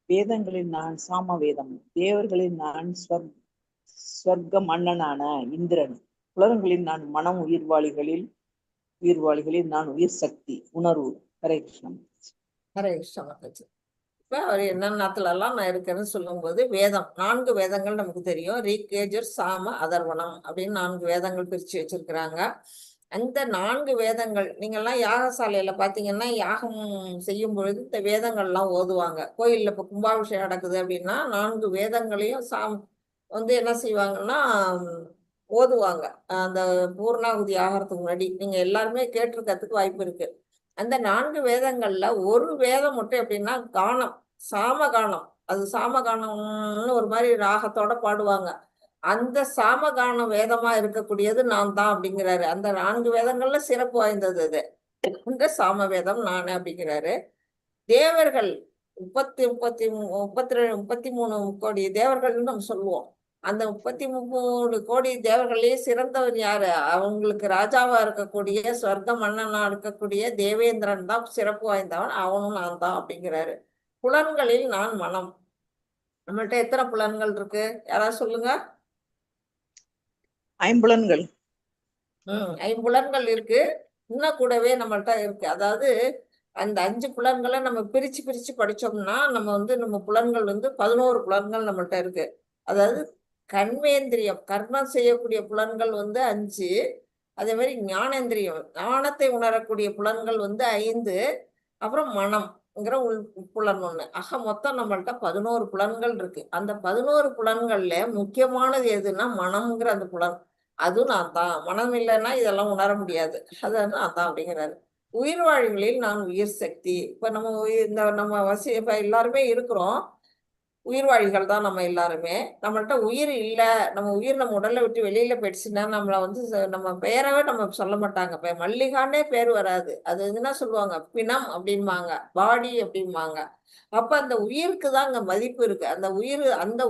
A: வேதங்களில் நான் சாம வேதம், தேவர்களில் நான் ஸ்வர்க்க மன்னனான இந்திரன், உலகங்களில் நான் மனம், உயிர்வாளிகளில் நான் உயிர் சக்தி, உணர்வு. ஹரே கிருஷ்ணன்.
C: ஹரே கிருஷ்ணன். இப்ப அவர் என்னென்னத்துல எல்லாம் நான் இருக்கேன்னு சொல்லும் போது வேதம் 4 வேதங்கள் நமக்கு தெரியும். ரிக், யஜுர், சாம, அதர்வனம் அப்படின்னு 4 வேதங்கள் பிரிச்சு வச்சிருக்கிறாங்க. அந்த 4 வேதங்கள் நீங்கெல்லாம் யாகசாலையில பாத்தீங்கன்னா யாகம் செய்யும் பொழுது இந்த வேதங்கள்லாம் ஓதுவாங்க. கோயில்ல இப்ப கும்பாபிஷேகம் நடக்குது அப்படின்னா 4 வேதங்களையும் வந்து என்ன செய்வாங்கன்னா ஓதுவாங்க. அந்த பூர்ணாகுதி ஆகிறதுக்கு முன்னாடி நீங்க எல்லாருமே கேட்டிருக்கிறதுக்கு வாய்ப்பு இருக்கு. அந்த 4 வேதங்கள்ல ஒரு வேதம் மட்டும் எப்படின்னா கானம், சாமகானம். அது சாமகானம்னு ஒரு மாதிரி ராகத்தோட பாடுவாங்க. அந்த சாமகான வேதமா இருக்கக்கூடியது நான் தான் அப்படிங்கிறாரு. அந்த 4 வேதங்கள்ல சிறப்பு வாய்ந்தது அது. இந்த சாம வேதம் நானு அப்படிங்கிறாரு. தேவர்கள் 33 கோடி தேவர்கள்னு நம்ம சொல்லுவோம். அந்த 33 கோடி தேவர்களே சிறந்தவர் யாரு? அவங்களுக்கு ராஜாவா இருக்கக்கூடிய சொர்க்க மன்னனா இருக்கக்கூடிய தேவேந்திரன் தான் சிறப்பு வாய்ந்தவன். அவனும் நான் தான் அப்படிங்கிறாரு. புலன்களில் நான் மனம். நம்மள்ட்ட எத்தனை புலன்கள் இருக்கு? யாராவது சொல்லுங்க.
A: 5 புலன்கள்.
C: 5 புலன்கள் இருக்கு. இன்னும் கூடவே நம்மள்ட்ட இருக்கு. அதாவது அந்த 5 புலன்களை நம்ம பிரிச்சு பிரிச்சு படிச்சோம்னா நம்ம புலன்கள் 11 புலன்கள் நம்மள்ட்ட இருக்கு. அதாவது கண்மேந்திரியம், கர்மம் செய்யக்கூடிய புலன்கள் 5. அதே மாதிரி ஞானேந்திரியம், ஞானத்தை உணரக்கூடிய புலன்கள் 5. அப்புறம் மனம்ங்கிற புலன் 1. ஆக மொத்தம் நம்மள்ட்ட 11 புலன்கள் இருக்கு. அந்த 11 புலன்கள்ல முக்கியமானது எதுன்னா மனம்ங்கிற அந்த புலன். அதுவும் நான் தான். மனம் இல்லைன்னா இதெல்லாம் உணர முடியாது. அதான் நான் தான் அப்படிங்கிறாரு. உயிர்வாழிகளில் நான் உயிர் சக்தி. இப்ப இப்ப எல்லாருமே இருக்கிறோம். உயிர்வாழிகள் தான் நம்ம எல்லாருமே. நம்மள்ட்ட உயிர் இல்ல, நம்ம உயிர் நம்ம உடலை விட்டு வெளியில போயிடுச்சுன்னா நம்மள நம்ம பெயரவே நம்ம சொல்ல மாட்டாங்க. இப்ப மல்லிகான்னே பேர் வராது. அது என்ன சொல்லுவாங்க, பிணம் அப்படின்பாங்க, பாடி அப்படிம்பாங்க. அப்ப அந்த உயிருக்கு தான் அங்க மதிப்பு இருக்கு. அந்த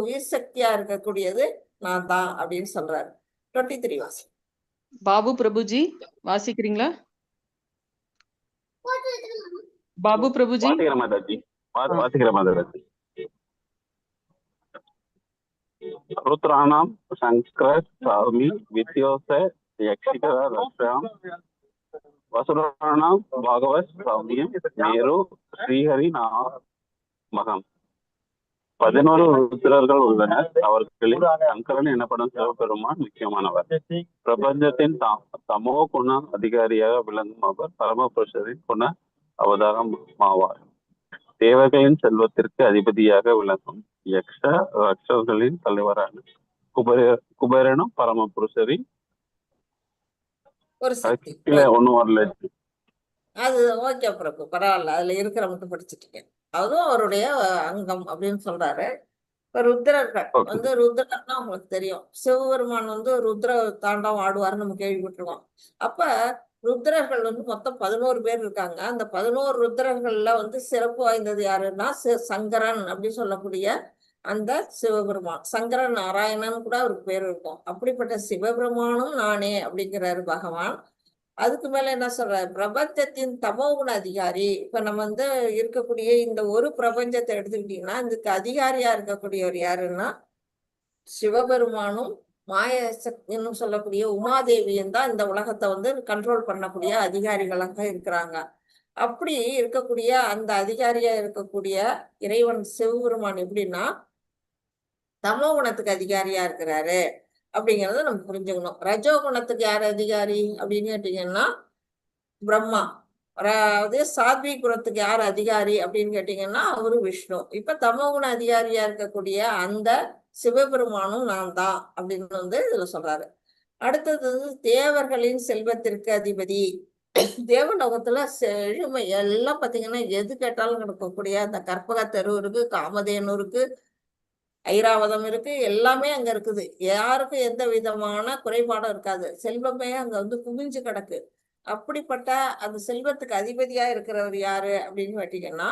C: உயிர் சக்தியா இருக்கக்கூடியது நான் தான் அப்படின்னு சொல்றாரு. 23 வாசி.
B: பாபு பிரபுஜி வாசிக்கிறீங்களா? பாபு பிரபுஜி
E: வாசிக்கிற மாதாஜி. வாசிக்கிற மாதாஜி. रुद्राणाम संस्कृत स्वामी विद्योस यक्षिका रक्षाम वसुराणाम भागवत स्वामिயம் மேரு ஸ்ரீஹரி மகம். 11 ருத்ரர்கள் உள்ளனர். அவர்களில் சங்கரன் எனப்படும் சிவபெருமான் முக்கியமானவர். பிரபஞ்சத்தின் தமோ குண அதிகாரியாக விளங்கும் அவர் பரமபுருஷரின் குண அவதாரம் ஆவார். தேவர்களின் செல்வத்திற்கு அதிபதியாக விளங்கும் யக்ஷ ரக்ஷர்களின் தலைவரான குபேரனும் பரமபுருஷரின்
C: ஒரு சக்தி.
E: ஒண்ணு வரல.
C: அது ஓகே பிரபு, பரவாயில்ல. அதுல இருக்கிற மட்டும் படிச்சுட்டீங்க. அதுவும் அவருடைய அங்கம் அப்படின்னு சொல்றாரு. இப்ப ருத்ரர்கள் ருத்ரர்னா உங்களுக்கு தெரியும். சிவபெருமான் ருத்ர தாண்டவம் ஆடுவார்னு நம்ம கேள்விப்பட்டிருக்கோம். அப்ப ருத்ரர்கள் மொத்தம் 11 பேர் இருக்காங்க. அந்த 11 ருத்ரர்கள்ல சிறப்பு வாய்ந்தது யாருன்னா சங்கரன் அப்படின்னு சொல்லக்கூடிய அந்த சிவபெருமான். சங்கர நாராயணன் கூட அவருக்கு பேர் இருக்கும். அப்படிப்பட்ட சிவபெருமானும் நானே அப்படிங்கிறாரு பகவான். அதுக்கு மேல என்ன சொல்ற, பிரபஞ்சத்தின் தமோகுண அதிகாரி. இப்ப நம்ம இருக்கக்கூடிய இந்த ஒரு பிரபஞ்சத்தை எடுத்துக்கிட்டீங்கன்னா இதுக்கு அதிகாரியா இருக்கக்கூடியவர் யாருன்னா சிவபெருமானும் மாய சக்தின்னு சொல்லக்கூடிய உமாதேவியும் தான் இந்த உலகத்தை கண்ட்ரோல் பண்ணக்கூடிய அதிகாரிகளாக இருக்கிறாங்க. அப்படி இருக்கக்கூடிய அந்த அதிகாரியா இருக்கக்கூடிய இறைவன் சிவபெருமான் எப்படின்னா தமோ குணத்துக்கு அதிகாரியா இருக்கிறாரு அப்படிங்கறத நம்ம புரிஞ்சுக்கணும். ரஜோ குணத்துக்கு யார் அதிகாரி அப்படின்னு கேட்டீங்கன்னா பிரம்மா. அதாவது சாத்வி குணத்துக்கு யார் அதிகாரி அப்படின்னு கேட்டீங்கன்னா அவரு விஷ்ணு. இப்ப தமோகுண அதிகாரியா இருக்கக்கூடிய அந்த சிவபெருமானும் நான் தான் அப்படின்னு இதுல சொல்றாரு. அடுத்தது தேவர்களின் செல்வத்திற்கு அதிபதி. தேவலோகத்துல செழுமை எல்லாம் பாத்தீங்கன்னா எது கேட்டாலும் நடக்கக்கூடிய அந்த கற்பக தெரு இருக்கு, காமதேனு இருக்கு, ஐராவதம் இருக்கு, எல்லாமே அங்க இருக்குது. யாருக்கும் எந்த விதமான குறைபாடும் இருக்காது. செல்வமே அங்க குவிஞ்சு கிடக்கு. அப்படிப்பட்ட அந்த செல்வத்துக்கு அதிபதியா இருக்கிறவர் யாரு அப்படின்னு கேட்டீங்கன்னா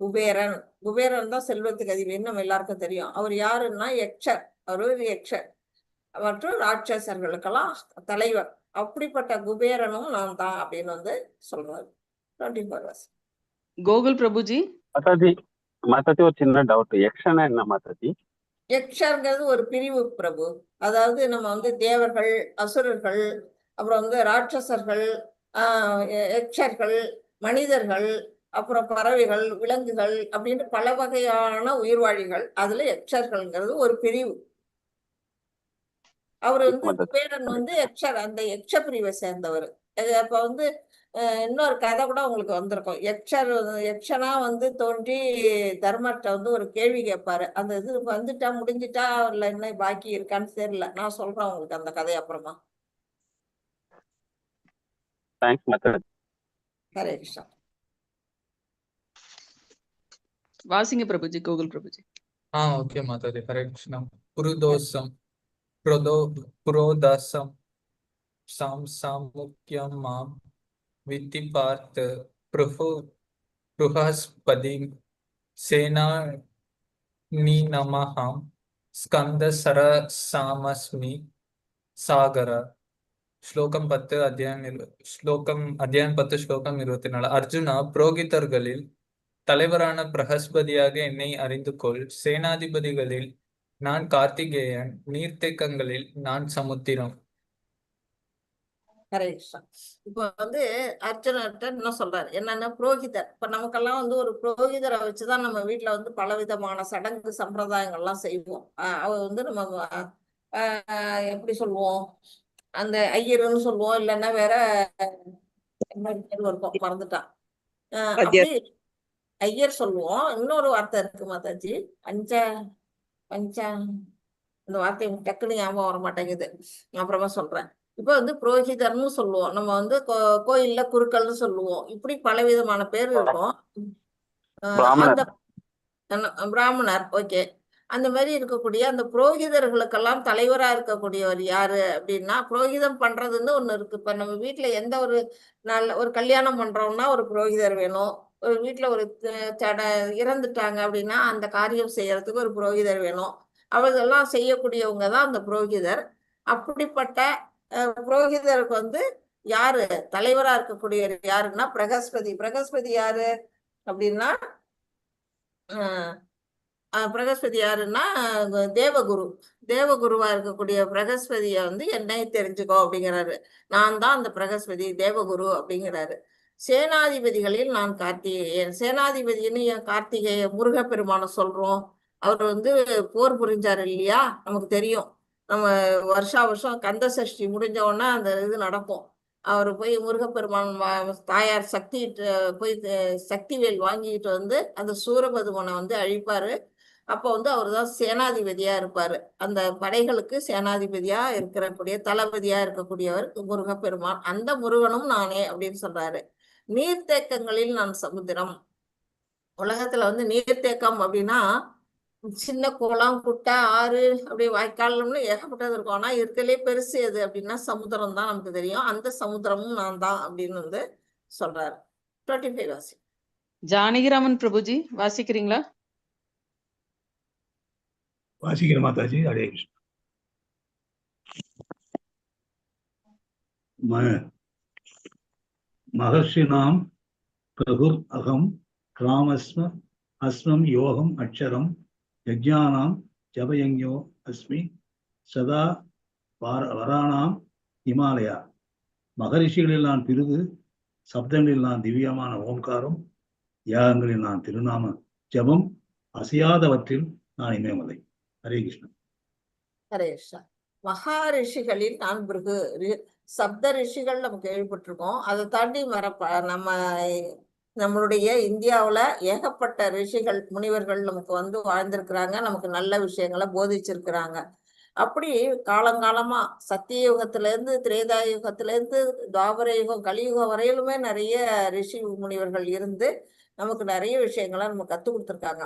C: குபேரன். குபேரன் தான் செல்வத்துக்கு அதிபதினு நம்ம எல்லாருக்கும் தெரியும். அவர் யாருன்னா யக்ஷர். அவர் ஒரு யக்ஷர் மற்றும் ராட்சசர்களுக்கெல்லாம் தலைவர். அப்படிப்பட்ட குபேரனும் நான் தான் அப்படின்னு சொல்றாரு. 24
B: கோகுல் பிரபுஜி.
E: மாதாஜி ஒரு சின்ன டவுட். யக்ஷனா என்ன மாதாஜி?
C: யக்ஷர்ங்கிறது ஒரு பிரிவு பிரபு. அதாவது நம்ம தேவர்கள், அசுரர்கள், அப்புறம் ராட்சசர்கள், யக்ஷர்கள், மனிதர்கள், அப்புறம் பறவைகள், விலங்குகள் அப்படின்னு பல வகையான உயிர்வாழிகள். அதுல யக்ஷர்கள்ங்கிறது ஒரு பிரிவு. அவர் குபேரன் யக்ஷர், அந்த யக்ஷ பிரிவை சேர்ந்தவர். அப்ப இன்னொரு கதை கூட உங்களுக்கு வந்திருக்கும். யக்ஷனா தோன்றி தர்மர்கிட்ட ஒரு கேள்வி கேட்பாரு. அந்த இது வந்துட்டா முடிஞ்சிட்டா இல்ல என்ன பாக்கி இருக்கான்னு தெரியல. நான் சொல்றேன் உங்களுக்கு அந்த கதை அப்புறமா.
E: தேங்க்ஸ் மாதாஜி.
C: ஹரே கிருஷ்ணா.
B: வாசிங்க பிரபுஜி, கோகுல் பிரபுஜி.
H: ஓகே மாதாஜி. ஹரே கிருஷ்ணா. புருதோசம் புரோதசம் சாமுக்கியம் மாம் வித்தி பார்த்த புருஹஸ்பதி சேனா நமஹாம் ஸ்கந்த சரசாமஸ்மி சாகர. ஸ்லோகம் 10 அத்தியாயம் 10 ஸ்லோகம் 24. அர்ஜுனா, புரோகிதர்களில் தலைவரான பிரகஸ்பதியாக என்னை அறிந்து கொள். சேனாதிபதிகளில் நான் கார்த்திகேயன், நீர்த்தேக்கங்களில் நான் சமுத்திரம்.
C: ஹரே கிருஷ்ணா. இப்போ அர்ஜுனர்கிட்ட என்ன சொல்றாரு, என்னன்னா புரோகிதர். இப்ப நமக்கெல்லாம் ஒரு புரோகிதரை வச்சுதான் நம்ம வீட்டுல பலவிதமான சடங்கு சம்பிரதாயங்கள்லாம் செய்வோம். அவ நம்ம எப்படி சொல்லுவோம், அந்த ஐயர்னு சொல்லுவோம், இல்லைன்னா வேற இருக்கும், மறந்துட்டான். அப்படி ஐயர் சொல்லுவோம். இன்னொரு வார்த்தை இருக்கு மாதாஜி, பஞ்சா இந்த வார்த்தை டக்குன்னு ஞாபகம் வர மாட்டேங்குது, அப்புறமா சொல்றேன். இப்ப புரோகிதர்னு சொல்லுவோம், நம்ம கோயில்ல குருக்கள்னு சொல்லுவோம். இப்படி பலவிதமான பேர் இருக்கும். அந்த பிராமணர், ஓகே. அந்த மாதிரி இருக்கக்கூடிய அந்த புரோகிதர்களுக்கெல்லாம் தலைவரா இருக்கக்கூடியவர் யாரு அப்படின்னா, புரோகிதம் பண்றதுன்னு ஒண்ணு இருக்கு. இப்ப நம்ம வீட்டுல எந்த ஒரு நல்ல ஒரு கல்யாணம் பண்றோம்னா ஒரு புரோகிதர் வேணும். ஒரு வீட்டுல ஒரு இறந்துட்டாங்க அப்படின்னா அந்த காரியம் செய்யறதுக்கு ஒரு புரோகிதர் வேணும். அவர்களெல்லாம் செய்யக்கூடியவங்க தான் அந்த புரோகிதர். அப்படிப்பட்ட புரோகிதருக்கு யாரு தலைவரா இருக்கக்கூடிய யாருன்னா பிரகஸ்பதி. பிரகஸ்பதி யாரு அப்படின்னா, பிரகஸ்பதி யாருன்னா தேவகுரு. தேவகுருவா இருக்கக்கூடிய பிரகஸ்பதிய என்னை தெரிஞ்சுக்கோ அப்படிங்கிறாரு. நான் தான் அந்த பிரகஸ்பதி, தேவகுரு அப்படிங்கிறாரு. சேனாதிபதிகளில் நான் கார்த்திகேயன். சேனாதிபதினு கார்த்திகேய முருகப்பெருமான சொல்றோம். அவர் போர் புரிஞ்சாரு இல்லையா, நமக்கு தெரியும். நம்ம வருஷம் கந்த சஷ்டி முடிஞ்ச உடனே அந்த இது நடக்கும். அவர் போய் முருகப்பெருமான் தாயார் சக்தி போய் சக்திவேல் வாங்கிட்டு அந்த சூரபதுமனை அழிப்பாரு. அப்போ அவர் தான் சேனாதிபதியா இருப்பாரு. அந்த படைகளுக்கு சேனாதிபதியா இருக்கக்கூடிய தளபதியா இருக்கக்கூடியவர் முருகப்பெருமான். அந்த முருகனும் நானே அப்படின்னு சொல்றாரு. நீர்த்தேக்கங்களில் நான் சமுத்திரம். உலகத்துல நீர்த்தேக்கம் அப்படின்னா சின்ன குளம், குட்டை, ஆறு, அப்படி வாய்க்கால்னு ஏகப்பட்டது இருக்கும். ஆனா இருக்கலே பெருசு எது அப்படின்னா சமுத்திரம் தான், நமக்கு தெரியும். அந்த சமுத்திரமும் நான் தான் அப்படின்னு சொல்றாரு. 25 வாசி.
B: ஜானகிராமன் பிரபுஜி, வாசிக்கிறீங்களா?
F: வாசிக்கிற மாதாஜி. ஹரே கிருஷ்ணா. மகர்ஷினாம் பிரகுர் அகம் கிராமஸ்ம அஸ்மம் யோகம் அக்ஷரம் யஜ்ஞானாம் ஜபயஞ்ஞோ அஸ்மி சதா வராணாம் இமாலயா. மகரிஷிகளில் நான் பிருகு, சப்தங்களில் நான் திவ்யமான ஓம்காரம், யாகங்களில் நான் திருநாம ஜபம், அசையாதவற்றில் நான் இமயமலை. ஹரே கிருஷ்ணா.
C: ஹரே கிருஷ்ணா. மகாரிஷிகளில் நான் பிருகு. சப்த ரிஷிகள் நம்ம கேள்விப்பட்டிருக்கோம். அதை தாண்டி நம்மளுடைய இந்தியாவுல ஏகப்பட்ட ரிஷிகள், முனிவர்கள் நமக்கு வாழ்ந்திருக்கிறாங்க. நமக்கு நல்ல விஷயங்களை போதிச்சிருக்கிறாங்க. அப்படி காலங்காலமா சத்திய யுகத்துல இருந்து திரேதா யுகத்துல இருந்து துவாபர யுகம் கலியுகம் வரையிலுமே நிறைய ரிஷி முனிவர்கள் இருந்து நமக்கு நிறைய விஷயங்களை நம்ம கத்து கொடுத்துருக்காங்க.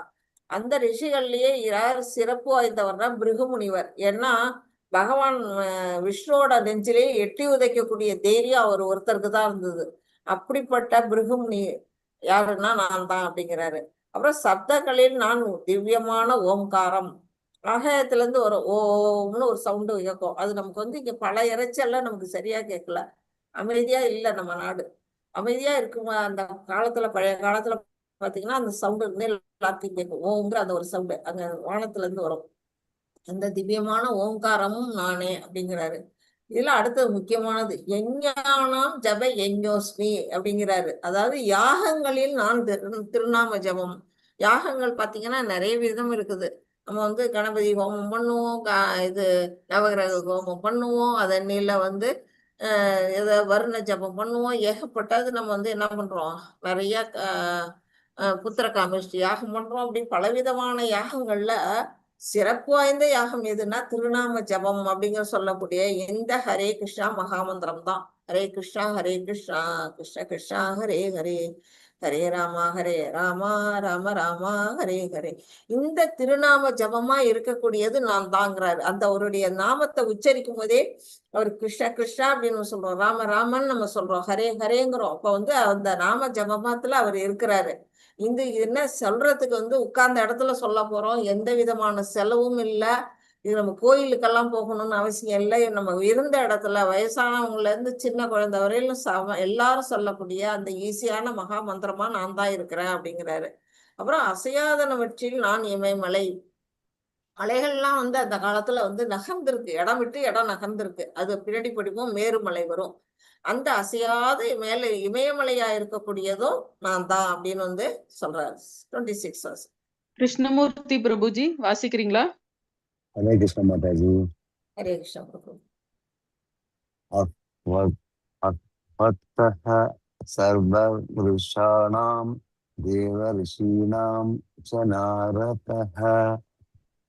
C: அந்த ரிஷிகள்லயே யார் சிறப்பு வாய்ந்தவர்னா பிருகு முனிவர். ஏன்னா பகவான் விஷ்ணுவோட நெஞ்சிலே எட்டி உதைக்கக்கூடிய தைரியம் அவர் ஒருத்தருக்கு தான் இருந்தது. அப்படிப்பட்ட பிருகு முனி யாருன்னா நான் தான் அப்படிங்கிறாரு. அப்புறம் சப்தங்களில் நான் திவ்யமான ஓம்காரம். ஆகாயத்துல இருந்து ஒரு ஓம்னு ஒரு சவுண்டு கேட்கும். அது நமக்கு இங்க பல இறைச்செல்லாம் நமக்கு சரியா கேட்கல. அமைதியா இல்லை நம்ம நாடு. அமைதியா இருக்குமா அந்த காலத்துல, பழைய காலத்துல பாத்தீங்கன்னா அந்த சவுண்டு இருந்தே எல்லாத்தையும் கேட்கும். ஓங்கிற அந்த ஒரு சவுண்டு அங்க வானத்துல இருந்து வரும். அந்த திவ்யமான ஓங்காரமும் நானே அப்படிங்கிறாரு. இதுல அடுத்தது முக்கியமானது யஞானாம் ஜப யஞோஸ்மி அப்படிங்கிறாரு. அதாவது யாகங்களில் நான் திருநாம ஜபம். யாகங்கள் பாத்தீங்கன்னா நிறைய விதம் இருக்குது. நம்ம கணபதி ஹோமம் பண்ணுவோம், இது நவகிரக ஹோமம் பண்ணுவோம், அதன்னில வருண ஜபம் பண்ணுவோம். ஏகப்பட்டது நம்ம என்ன பண்றோம், நிறைய புத்திர காமிஷ்டி யாகம் பண்றோம். அப்படி பலவிதமான யாகங்கள்ல சிறப்பு வாய்ந்த யாகம் எதுன்னா திருநாம ஜபம் அப்படிங்கிற சொல்லக்கூடிய இந்த ஹரே கிருஷ்ணா மகாமந்திரம் தான். ஹரே கிருஷ்ணா கிருஷ்ண கிருஷ்ணா ஹரே ஹரே, ஹரே ராமா ராம ராமா ஹரே ஹரே. இந்த திருநாம ஜபமா இருக்கக்கூடியது நான் தாங்கிறாரு. அந்த அவருடைய நாமத்தை உச்சரிக்கும் போதே அவர் கிருஷ்ண கிருஷ்ணா அப்படின்னு சொல்றோம், ராமன் நம்ம சொல்றோம், ஹரே ஹரேங்கிறோம். அப்ப வந்து அந்த நாம ஜபமாத்துல அவர் இருக்கிறாரு. இந்த என்ன சொல்றதுக்கு வந்து உட்கார்ந்த இடத்துல சொல்ல போறோம், எந்த விதமான செலவும் இல்லை. இது நம்ம கோயிலுக்கெல்லாம் போகணும்னு அவசியம் இல்லை. நம்ம இருந்த இடத்துல வயசானவங்கல இருந்து சின்ன குழந்தை வரையிலும் எல்லாரும் சொல்லக்கூடிய அந்த ஈஸியான மகா மந்திரமா நான் தான் இருக்கிறேன் அப்படிங்கிறாரு. அப்புறம் அசையாதனவற்றில் நான் இமயமலை. மலைகள்லாம் வந்து அந்த காலத்துல வந்து நகர்ந்திருக்கு, இடம் விட்டு இடம் நகர்ந்திருக்கு. அது பின்னாடி படிப்போம், மேருமலை வரும். அந்த அசையாத இமயமலையா இருக்கக்கூடியதும் நான் தான் அப்படின்னு வந்து சொல்றாரு. 26
B: கிருஷ்ணமூர்த்தி பிரபுஜி வாசிக்கிறீங்களா?
G: ஹரே கிருஷ்ண மாதாஜி.
C: ஹரே கிருஷ்ண பிரபு.
G: சர்வ தேவ ரிஷீணாம் ச நாரதः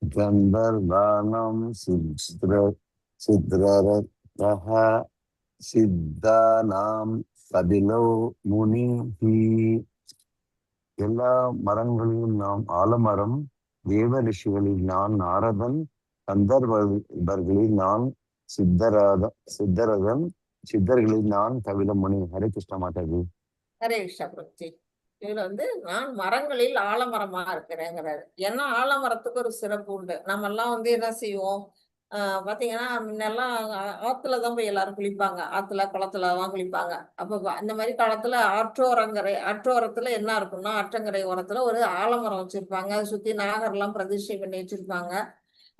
G: கந்தர்வாணாம் சித்ரரதः சித்தானாம் கபிலோ முனிஹி. எல்லா மரங்களிலும் நாம் ஆலமரம், தேவ ரிஷிகளில் நான் நாரதன், கந்தர்வர்களில் நான் சித்தரதன், சித்தர்களில் நான் கபில முனி. ஹரே கிருஷ்ண மாதாஜி.
C: ஹரே கிருஷ்ண பிரபுஜி. இதுல வந்து நான் மரங்களில் ஆலமரமா இருக்கிறேங்கிறாரு. ஏன்னா ஆலமரத்துக்கு ஒரு சிறப்பு உண்டு. நம்ம எல்லாம் வந்து என்ன செய்வோம், பாத்தீங்கன்னா முன்னெல்லாம் ஆத்துலதான் போய் எல்லாரும் குளிப்பாங்க, ஆத்துல குளத்துலதான் குளிப்பாங்க. அப்ப அந்த மாதிரி காலத்துல ஆற்றோரத்துல என்ன இருக்கும்னா, ஆற்றங்கரை ஓரத்துல ஒரு ஆலமரம் வச்சிருப்பாங்க. அதை சுத்தி நாகர்லாம் பிரதிஷ்டை பண்ணி வச்சிருப்பாங்க.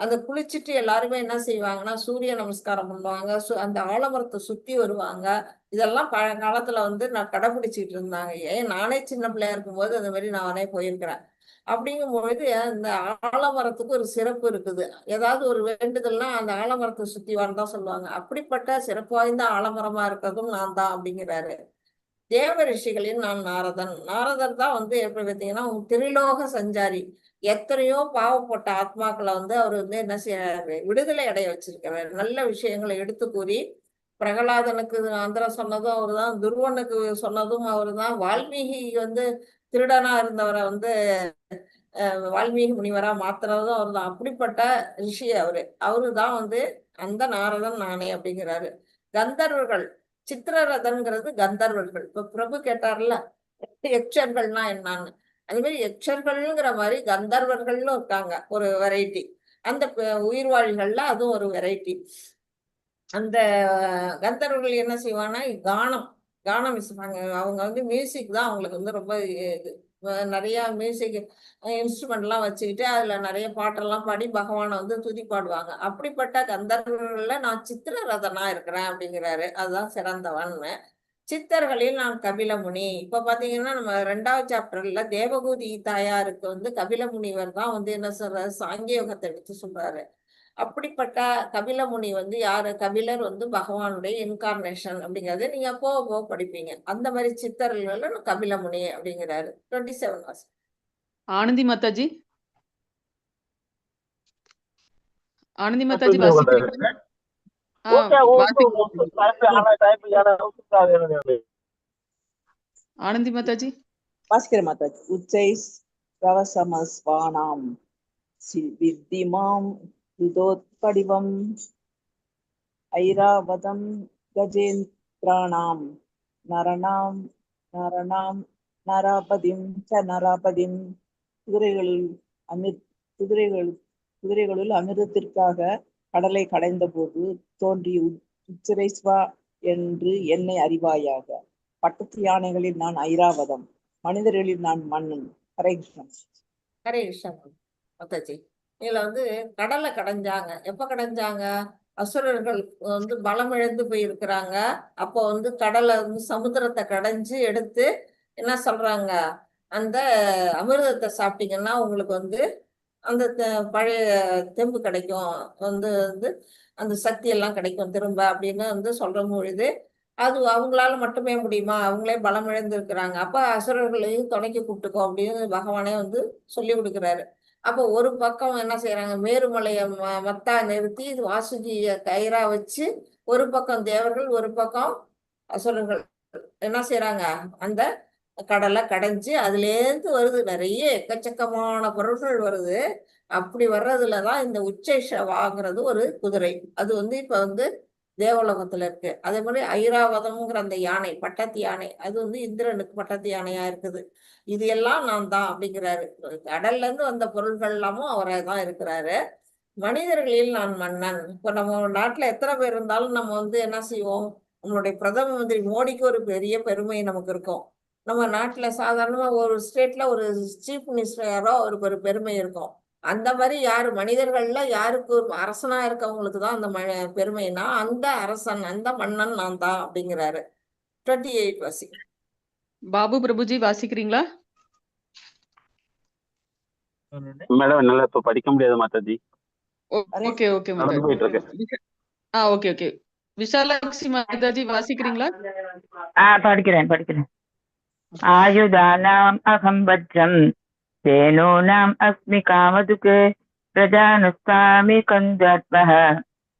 C: அதை குளிச்சுட்டு எல்லாருமே என்ன செய்வாங்கன்னா சூரிய நமஸ்காரம் பண்ணுவாங்க, அந்த ஆலமரத்தை சுத்தி வருவாங்க. இதெல்லாம் பழங்காலத்துல வந்து நான் கடைபிடிச்சிட்டு இருந்தாங்க. ஏன் நானே சின்ன பிள்ளையா இருக்கும்போது அந்த மாதிரி நானே போயிருக்கிறேன். அப்படிங்கும் பொழுது இந்த ஆலமரத்துக்கு ஒரு சிறப்பு இருக்குது. ஏதாவது ஒரு வேண்டுதல்னா அந்த ஆலமரத்தை சுத்தி வரதான் சொல்லுவாங்க. அப்படிப்பட்ட சிறப்பு வாய்ந்த ஆலமரமா இருக்கிறதும் நான் தான் அப்படிங்கிறாரு. தேவ ரிஷிகளின் நான் நாரதர் தான் வந்து எப்படி பார்த்தீங்கன்னா திரிலோக சஞ்சாரி. எத்தனையோ பாவப்பட்ட ஆத்மாக்களை வந்து அவர் வந்து என்ன செய்யறாரு, விடுதலை அடைய வச்சிருக்கிறாரு. நல்ல விஷயங்களை எடுத்து கூறி பிரகலாதனுக்கு மந்திரம் சொன்னதும் அவரு தான், துருவனுக்கு சொன்னதும் அவரு தான், வால்மீகி வந்து திருடனா இருந்தவரை வந்து வால்மீகி முனிவரா மாத்துறதும் அவரு தான். அப்படிப்பட்ட ரிஷி அவரு தான் வந்து அந்த நாரதன் நானே அப்படிங்கிறாரு. கந்தர்வர்கள், சித்திரரதன்கிறது கந்தர்வர்கள். இப்ப பிரபு கேட்டார்ல யக்ஷர்கள்னா என்னன்னு, அது மாதிரி யக்ஷர்கள்ங்கிற மாதிரி கந்தர்வர்கள்னு இருக்காங்க, ஒரு வெரைட்டி. அந்த உயிர்வாழிகள்ல அதுவும் ஒரு வெரைட்டி. அந்த கந்தர்வர்கள் என்ன செய்வாங்கன்னா கானம் இசைப்பாங்க. அவங்க வந்து மியூசிக் தான் அவங்களுக்கு வந்து ரொம்ப இது. நிறைய மியூசிக் இன்ஸ்ட்ருமெண்ட்லாம் வச்சுக்கிட்டு அதுல நிறைய பாட்டெல்லாம் பாடி பகவானை வந்து துதி பாடுவாங்க. அப்படிப்பட்ட கந்தர்வர்கள்ல நான் சித்திரரதனா இருக்கிறேன் அப்படிங்கிறாரு. அதுதான் சிறந்தவன்னு. சித்தர்களில் நான் கபிலமுனி. இப்ப பாத்தீங்கன்னா நம்ம 2வது சாப்டர்ல தேவகூதி தாயாருக்கு வந்து கபிலமுனிவர் தான் வந்து என்ன சொல்றாரு, சாங்கிய யோகத்தை எடுத்து சொல்றாரு. அப்படிப்பட்ட கபிலமுனி வந்து யாரு, கபிலர் வந்து பகவானுடைய இன்கார்னேஷன் அப்படிங்கிறது நீங்க போக படிப்பீங்க. அந்த மாதிரி சித்தர்கள் கபிலமுனி அப்படிங்கிறாரு. 27
B: ஆனந்தி மாதாஜி. ஆனந்தி மாதாஜி வாசிக்கிறீங்களா? ஆனந்தி மாதாஜி
A: வாசிக்கிற மாதாஜி. உச்சைஸ் பிரவசமஸ்வானாம் வித்திமாம் யுதோத்படிவம் ஐராவதம் கஜேந்திராணாம் நரணாம் நரணாம் நராபதிம் ச நராபதிம். குதிரைகளுள் அமிர்தத்திற்காக கடலை கடைந்த போது தோன்றி உச்சிரைஸ்வா என்று என்னை அறிவாயாக. பட்டத்து யானைகளில் நான் ஐராவதம், மனிதர்களில் நான் மன்னன். ஹரே கிருஷ்ணன்.
C: ஹரே கிருஷ்ணன் மாதாஜி. இதுல வந்து கடலை கடைஞ்சாங்க. எப்ப கடைஞ்சாங்க, அசுரர்கள் வந்து பலம் இழந்து போயிருக்கிறாங்க. அப்போ வந்து கடலை வந்து சமுத்திரத்தை கடைஞ்சு எடுத்து என்ன சொல்றாங்க, அந்த அமிர்தத்தை சாப்பிட்டீங்கன்னா உங்களுக்கு வந்து அந்த பழைய தெம்பு கிடைக்கும், வந்து வந்து அந்த சக்தி எல்லாம் கிடைக்கும் திரும்ப அப்படின்னு வந்து சொல்ற பொழுது அது அவங்களால மட்டுமே முடியுமா, அவங்களே பலம் இழந்திருக்கிறாங்க. அப்ப அசுரர்களையும் துணைக்கு கூப்பிட்டுக்கோ அப்படின்னு பகவானே வந்து சொல்லி கொடுக்குறாரு. அப்போ ஒரு பக்கம் என்ன செய்யறாங்க, மேருமலையை மத்தா நிறுத்தி வாசுகிய கயிறா வச்சு ஒரு பக்கம் தேவர்கள் ஒரு பக்கம் அசுரர்கள் என்ன செய்யறாங்க, அந்த கடலை கடைஞ்சு அதுலேருந்து வருது, நிறைய எக்கச்சக்கமான பொருட்கள் வருது. அப்படி வர்றதுலதான் இந்த உச்சைஷவாங்கிறது ஒரு குதிரை. அது வந்து இப்ப வந்து தேவலோகத்துல இருக்கு. அதே மாதிரி ஐராவதம்ங்கிற அந்த யானை, பட்டத்து யானை, அது வந்து இந்திரனுக்கு பட்டத்து யானையா இருக்குது. இது எல்லாம் நான் தான் அப்படிங்கிறாரு. கடல்ல இருந்து வந்த பொருள்கள் எல்லாமும் அவரை தான் இருக்கிறாரு. மனிதர்களில் நான் மன்னன். இப்ப நம்ம நாட்டுல எத்தனை பேர் இருந்தாலும் நம்ம வந்து என்ன செய்வோம், நம்மளுடைய பிரதம மந்திரி மோடிக்கு ஒரு பெரிய பெருமை நமக்கு இருக்கும். நம்ம நாட்டுல சாதாரணமா ஒரு ஸ்டேட்ல ஒரு சீஃப் மினிஸ்டர் யாரோ அவருக்கு ஒரு பெருமை இருக்கும். அந்த மாதிரி யாரு மனிதர்கள்ல யாருக்கு ஒரு அரசனா இருக்கவங்களுக்கு தான் அந்த பெருமைனா, அந்த அரசன் அந்த மன்னன் நான் தான் அப்படிங்கிறாரு. 28 வாசி.
B: பாபு பிரபுஜி வாசிக்கிறீங்களா?
E: மேடம் என்னால இப்ப படிக்க முடியாது மாதாஜி,
B: ஓகே ஓகே
E: நடந்து போயிட்டு இருக்கு.
B: Okay okay. விஷாலாட்சி மாதாஜி வாசிக்கிறீங்களா?
I: படிக்கிறேன். ஆயுதானாம் அகம் வஜ்ரம் சேனூனாம் அஸ்மி காமதுகே பிரஜானுஸ்தாமி கந்தாத்மஹ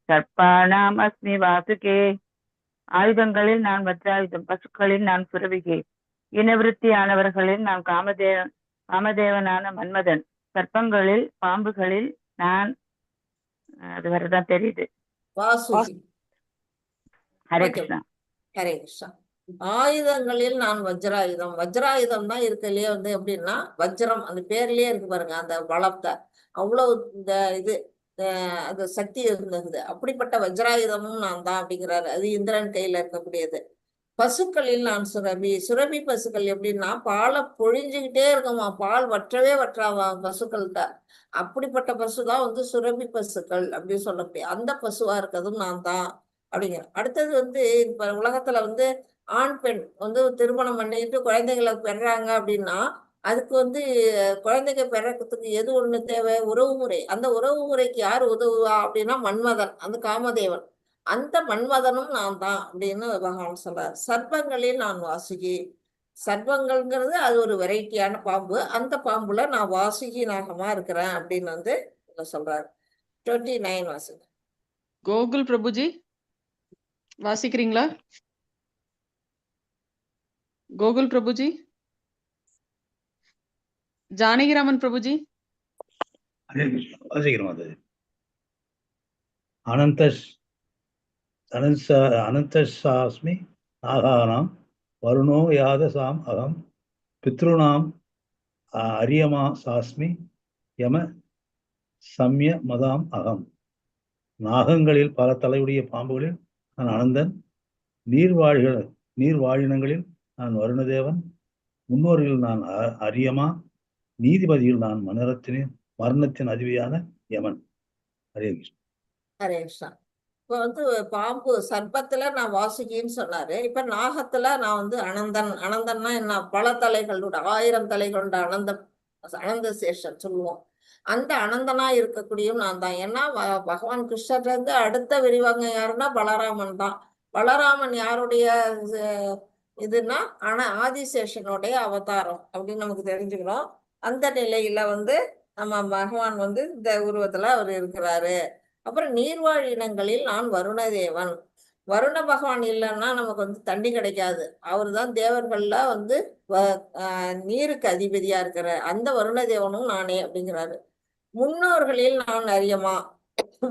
I: சர்ப்பானாம் அஸ்மி வாசுகே. ஆயுதங்களில் நான் வஜ்ராயுதம், பசுக்களில் நான் சுரவிகை, இனவிருத்தியானவர்களில் நான் காமதேவனான மன்மதன், சர்ப்பங்களில் பாம்புகளில் நான், அது வரதான் தெரியுது.
C: வாசுகி.
I: ஹரே
C: Okay.
I: கிருஷ்ணா.
C: ஹரே கிருஷ்ணா. ஆயுதங்களில் நான் வஜ்ராயுதம். வஜ்ராயுதம் தான் இருக்கலையே வந்து எப்படின்னா, வஜ்ரம் அந்த பேர்லயே இருக்கு பாருங்க, அந்த பலத்தை அவ்வளவு இந்த இது அது சக்தி இருந்தது. அப்படிப்பட்ட வஜ்ராயுதமும் நான் தான் அப்படிங்கிறாரு. அது இந்திரன் கையில இருக்கக்கூடியது. பசுக்களில் நான் சுரபி. சுரபி பசுக்கள் எப்படின்னா, பாலை பொழிஞ்சுக்கிட்டே இருக்குமா, பால் வற்றவே வற்றாவா பசுக்கள்கிட்ட. அப்படிப்பட்ட பசுதான் வந்து சுரபி பசுக்கள் அப்படின்னு சொல்லக்கூடிய அந்த பசுவா இருக்கிறதும் நான் தான் அப்படிங்கிற. அடுத்தது வந்து இப்ப உலகத்துல வந்து ஆண் பெண் வந்து திருமணம் பண்ணிட்டு குழந்தைகளை பெறாங்க அப்படின்னா, அதுக்கு வந்து குழந்தைங்க பெறறதுக்கு எது ஒண்ணு தேவை, உறவு முறை. அந்த உறவு முறைக்கு யார் உதவுவா அப்படின்னா மன்மதன், அந்த காமதேவன். அந்த மன்மதனும் நான் தான் அப்படின்னு பகவான் சொல்றார். சர்ப்பங்களில் நான் வாசுகி. சர்ப்பங்கள்ங்கிறது அது ஒரு வெரைட்டியான பாம்பு. அந்த பாம்புல நான் வாசுகி நாகமா இருக்கிறேன் அப்படின்னு வந்து சொல்றாரு. 29 வாசுகி.
B: கோகுல் பிரபுஜி வாசிக்கிறீங்களா? கோகுல் பிரபுஜி, ஜானகிராமன் பிரபுஜி.
F: ஹரே கிருஷ்ணா. வாசிக்கிறேன் மாதாஜி. அனந்தசாஸ்மி நாகானாம் வருணோ யாதசாம் அகம் பித்ருணாம் அரியமா சாஸ்மி யம சம்ய மதாம் அகம். நாகங்களில் பல தலையுடைய பாம்புகளில் நான் அனந்தன், நீர்வாழினங்களில் நான் வருணதேவன், முன்னோர்களில் நான் அரியமா, நீதிபதியில் நான் மரணத்தின் அதிபதியான யமன். ஹரே கிருஷ்ணா.
C: ஹரே கிருஷ்ணா. இப்ப வந்து பாம்பு சர்ப்பத்துல நான் வாசுகின்னு சொன்னாரு. இப்ப நாகத்துல நான் வந்து அனந்தன். அனந்தன்னா என்ன, பல தலைகளோட 1000 தலைகளோட அனந்த சேஷன் சொல்லுவோம். அந்த அனந்தனா இருக்கக்கூடிய நான் தான். ஏன்னா பகவான் கிருஷ்ணர்ல இருந்து அடுத்த விரிவாங்க யாருன்னா பலராமன் தான். பலராமன் யாருடைய இதுன்னா ஆதிசேஷனுடைய அவதாரம் அப்படின்னு நமக்கு தெரிஞ்சுக்கிறோம். அந்த நிலையில வந்து நம்ம பகவான் வந்து இந்த உருவத்துல அவர் இருக்கிறாரு. அப்புறம் நீர்வாழ் இனங்களில் நான் வருணதேவன். வருண பகவான் இல்லைன்னா நமக்கு வந்து தண்ணி கிடைக்காது. அவர் தான் தேவர்கள்ல வந்து நீருக்கு அதிபதியா இருக்கிற அந்த வருணதேவனும் நானே அப்படிங்கிறாரு. முன்னோர்களில் நான் அறியமா.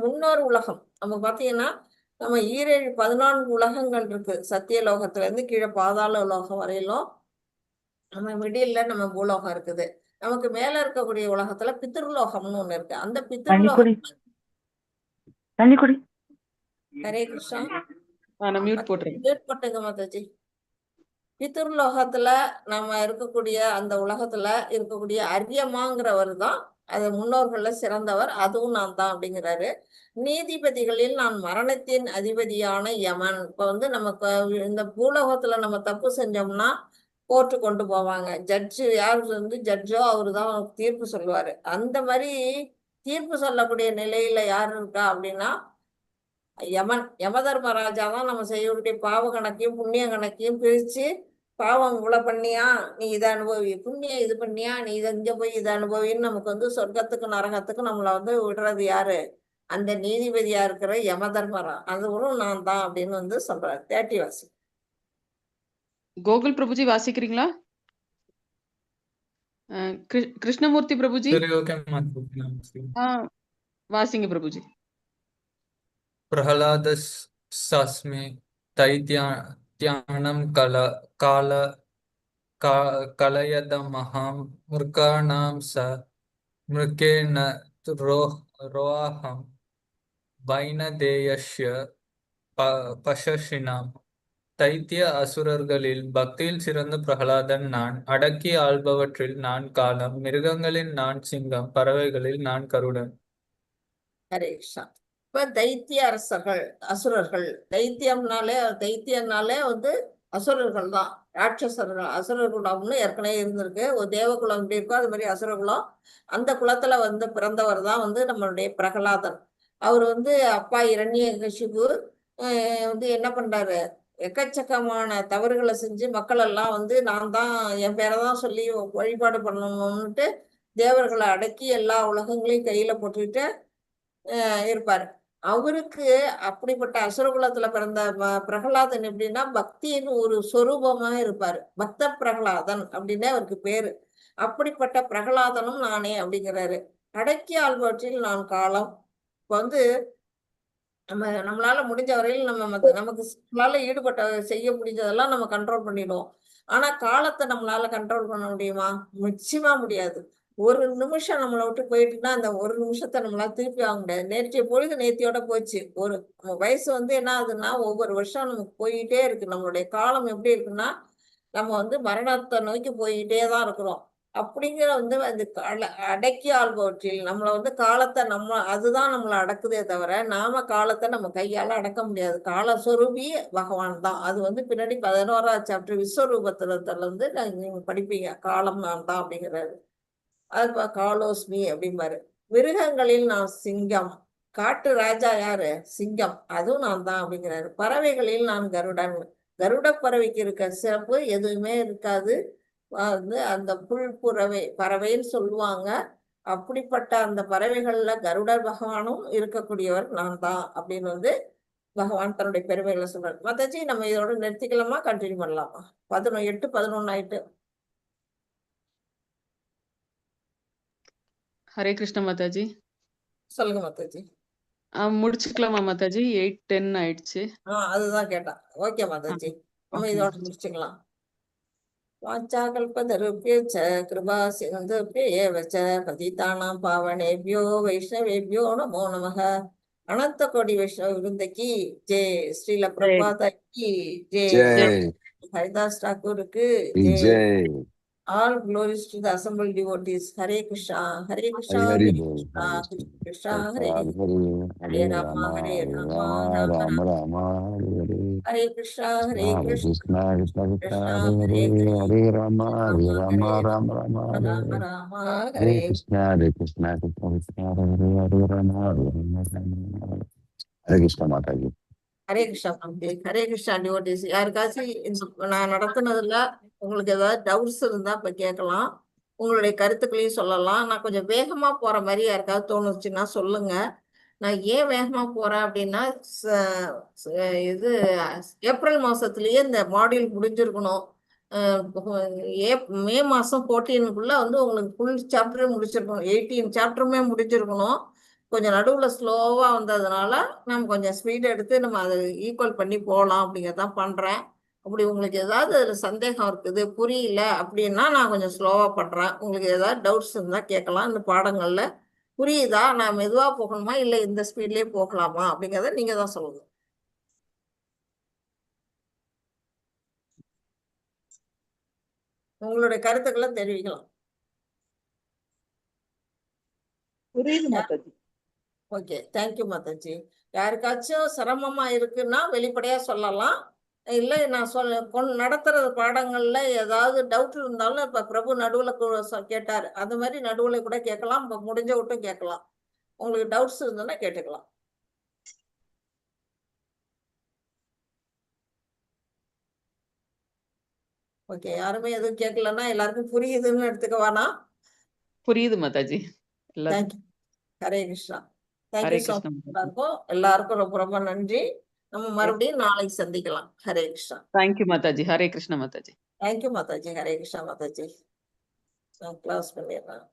C: முன்னோர் உலகம் நம்ம பார்த்தீங்கன்னா, நம்ம 14 உலகங்கள் இருக்கு. சத்தியலோகத்துல இருந்து கீழே பாதாள உலகம் வரையிலும் நம்ம மிடில்ல நம்ம பூலோகம் இருக்குது. நமக்கு மேல இருக்கக்கூடிய உலகத்துல பித்ருலோகம்னு ஒண்ணு இருக்கு. அந்த பித்ருலோகம். ஹரே கிருஷ்ணா.
B: மியூட் போட்டுருங்க.
C: மியூட் போட்டுங்க மாதாஜி. பித்ருலோகத்துல நம்ம இருக்கக்கூடிய அந்த உலகத்துல இருக்கக்கூடிய அரியமாங்கிறவர் தான் அது முன்னோர்கள்ல சிறந்தவர். அதுவும் நான் தான் அப்படிங்கிறாரு. நீதிபதிகளில் நான் மரணத்தின் அதிபதியான யமன். இப்ப வந்து நமக்கு இந்த பூலோகத்துல நம்ம தப்பு செஞ்சோம்னா கோர்ட்டு கொண்டு போவாங்க. ஜட்ஜு யார் வந்து ஜட்ஜோ அவரு தான் தீர்ப்பு சொல்லுவாரு. அந்த மாதிரி தீர்ப்பு சொல்லக்கூடிய நிலையில யார் இருக்கா அப்படின்னா யமன். யமதர்மராஜா தான் நம்ம செய்யக்கூடிய பாவ கணக்கையும் புண்ணிய கணக்கையும் பிரிச்சு, பாவம் இவ்வளவு பண்ணியா நீ இதை அனுபவி, புண்ணியம் இது பண்ணியா நீ இதை இங்க போய் இதை அனுபவின்னு நமக்கு வந்து சொர்க்கத்துக்கு நரகத்துக்கு நம்மளை வந்து விடுறது யாரு, அந்த நீதிபதியா இருக்கிற யமதர்மரா. அதுவும் நான் தான் அப்படின்னு வந்து சொல்றாரு. 30 வாசி.
B: கோகுல் பிரபுஜி வாசிக்கிறீங்களா? கிருஷ்ணமூர்த்தி பிரபுஜி
H: சரி, ஓகே மாதாஜி.
B: வாசிங்க பிரபுஜி.
H: பிரஹலாதஸ்மி தைத்யானம் கலயதமஹம் மிருகாணாம் ச மிருகேண ரோஹம் வைனதேயஸ்ய பசஷினாம். தைத்திய அசுரர்களில் பக்தியில் சிறந்த பிரகலாதன் நான். அடக்கி ஆள்பவற்றில் நான் காலம், மிருகங்களில் நான் சிங்கம், பறவைகளில் நான் கருடன்.
C: ஹரே கிருஷ்ணா. இப்ப தைத்திய அரசர்கள், அசுரர்கள், தைத்தியம்னாலே வந்து அசுரர்கள் தான், ராட்சசர்கள். அசுரகுலம்னு ஏற்கனவே இருந்திருக்கு. ஒரு தேவகுலம் எப்படி இருக்கோ அது மாதிரி அசுரகுலம். அந்த குலத்துல வந்து பிறந்தவர் தான் வந்து நம்மளுடைய பிரகலாதன். அவர் வந்து அப்பா இரண்யகசிபு வந்து என்ன பண்றாரு, எக்கச்சக்கமான தவறுகளை செஞ்சு மக்கள் எல்லாம் வந்து நான் தான் என் பேரை தான் சொல்லி வழிபாடு பண்ணணும்னுட்டு தேவர்களை அடக்கி எல்லா உலகங்களையும் கையில போட்டுக்கிட்டு இருப்பாரு. அவருக்கு அப்படிப்பட்ட அசுரகுலத்துல பிறந்த பிரகலாதன் எப்படின்னா பக்தியின் ஒரு சொரூபமா இருப்பாரு. பக்த பிரகலாதன் அப்படின்னே அவருக்கு பேரு. அப்படிப்பட்ட பிரகலாதனும் நானே அப்படிங்கிறாரு. அடக்கி ஆள்வற்றில் நான் காலம். இப்ப வந்து நம்மளால முடிஞ்ச வரையில் நமக்கு ஈடுபட்ட செய்ய முடிஞ்சதெல்லாம் நம்ம கண்ட்ரோல் பண்ணிடுவோம். ஆனா காலத்தை நம்மளால கண்ட்ரோல் பண்ண முடியுமா? நிச்சயமா முடியாது. ஒரு நிமிஷம் நம்மளை விட்டு போயிட்டுன்னா அந்த ஒரு நிமிஷத்தை நம்மளால திருப்பி வாங்க முடியாது. நேற்றைய பொழுது நேத்தியோட போச்சு. ஒரு வயசு வந்து என்ன ஆகுதுன்னா ஒவ்வொரு வருஷம் நமக்கு போயிட்டே இருக்கு. நம்மளுடைய காலம் எப்படி இருக்குன்னா நம்ம வந்து மரணத்தை நோக்கி போயிட்டே தான் இருக்கிறோம். அப்படிங்கிற வந்து அந்த அடக்கி ஆள்பவற்றில் நம்மளை வந்து காலத்தை அதுதான் நம்மளை அடக்குதே தவிர நாம காலத்தை நம்ம கையால அடக்க முடியாது. காலஸ்வரூபி பகவான் தான். அது வந்து பின்னாடி 11ஆவது சாப்டர் விஸ்வரூபத்துல வந்து நீங்க படிப்பீங்க. காலம் நான் தான் அப்படிங்கிறாரு. அது காலோஸ்மி அப்படிம்பாரு. மிருகங்களில் நான் சிங்கம். காட்டு ராஜா யாரு? சிங்கம். அதுவும் நான் தான் அப்படிங்கிறாரு. பறவைகளில் நான் கருடன். கருட பறவைக்கு இருக்க சிறப்பு எதுவுமே இருக்காது. வந்து அந்த பறவைன்னு சொல்லுவாங்க. அப்படிப்பட்ட அந்த பறவைகள்ல கருடர் பகவானும் இருக்கக்கூடியவர் நான் தான் அப்படின்னு வந்து பகவான் தன்னுடைய பெருமைகளை சொல்றாரு. மாதாஜி நம்ம இதோட நிறுத்திக்கலாமா, கண்டினியூ பண்ணலாமா? 8:11 ஆயிட்டு.
B: ஹரே கிருஷ்ண மாதாஜி.
C: சொல்லுங்க மாதாஜி.
B: முடிச்சுக்கலாமா மாதாஜி? 8:10 ஆயிடுச்சு.
C: அதுதான் கேட்டேன். ஓகே மாதாஜி, நம்ம இதோட முடிச்சுக்கலாம். வாச்சாகல்பதருப்யச்ச கிருபா சிந்துப்யேவ ச பதிதானாம் பாவனேபியோ வைஷ்ணவேபியோ நமோ நமः. அனந்த கோடி வைஷ்ணவ விருந்தகி ஜெய். ஸ்ரீல பிரபாதா கி ஜெய். ஹரிதாஸ் டாக்கூருக்கு ஜெய். All glories to the assembled devotees. Hare Krishna, Hare Krishna, Hare Krishna, Krishna Hare Hare Rama, Hare Rama, Rama Rama Hare Krishna, Hare Krishna, Krishna Hare Hare Rama, Hare Rama, Rama Rama Hare Krishna, Hare Krishna, Krishna Krishna Hare Hare Rama, Hare Rama. Hare Krishna Mataji. Hare Krishna. Hare Krishna devotees. யாருக்காச்சும் நான் நடத்துனதுல உங்களுக்கு ஏதாவது doubts இருந்தா இப்ப கேட்கலாம். உங்களுடைய கருத்துக்களையும் சொல்லலாம். நான் கொஞ்சம் வேகமா போற மாதிரி யாருக்காவது தோணுச்சுன்னா சொல்லுங்க. நான் ஏன் வேகமா போறேன் அப்படின்னா இது ஏப்ரல் மாசத்துலயே இந்த மாடியூல் முடிஞ்சிருக்கணும். மே மாசம் 14க்குள்ள வந்து உங்களுக்கு ஃபுல் சாப்டரே முடிச்சிருக்கணும். 18 சாப்டருமே முடிஞ்சிருக்கணும். கொஞ்சம் நடுவில் ஸ்லோவாக வந்ததுனால நம்ம கொஞ்சம் ஸ்பீட் எடுத்து நம்ம அதை ஈக்குவல் பண்ணி போகலாம் அப்படிங்கிறதான் பண்ணுறேன். அப்படி உங்களுக்கு ஏதாவது அதில் சந்தேகம் இருக்குது, புரியல அப்படின்னா நான் கொஞ்சம் ஸ்லோவாக பண்ணுறேன். உங்களுக்கு ஏதாவது டவுட்ஸ் இருந்தால் கேட்கலாம். இந்த பாடங்களில் புரியுதா, நான் மெதுவாக போகணுமா இல்லை இந்த ஸ்பீட்லேயே போகலாமா அப்படிங்கிறத நீங்கள் தான் சொல்லுங்க. உங்களுடைய கருத்துக்களை தெரிவிக்கலாம்.
A: புரியுது மாதாஜி.
C: Okay, thank you Mataji. யாருக்காச்சும் சிரமமா இருக்குன்னா வெளிப்படையா சொல்லலாம். இல்லை நான் நடத்துற பாடங்கள்ல ஏதாவது டவுட் இருந்தாலும் இப்ப பிரபு நடுவுல கேட்டாரு, அது மாதிரி நடுவுல கூட கேட்கலாம். இப்ப முடிஞ்ச விட்டும் கேட்கலாம். உங்களுக்கு டவுட்ஸ் இருந்ததுன்னா கேட்டுக்கலாம். ஓகே, யாருமே எதுவும் கேட்கலன்னா எல்லாருக்கும் புரியுதுன்னு எடுத்துக்க வேணாம்.
B: புரியுது Mataji.
C: Thank you. Hare Krishna. Thank you so much. எல்லாருக்கும் ரொம்ப ரொம்ப நன்றி. நம்ம மறுபடியும் நாளைக்கு சந்திக்கலாம். ஹரே கிருஷ்ணா.
B: தேங்க்யூ மாதாஜி. ஹரே கிருஷ்ண மாதாஜி.
C: தேங்க்யூ மாதாஜி. ஹரே கிருஷ்ணா மாதாஜி. நான் க்ளோஸ் பண்ணிடுறேன்.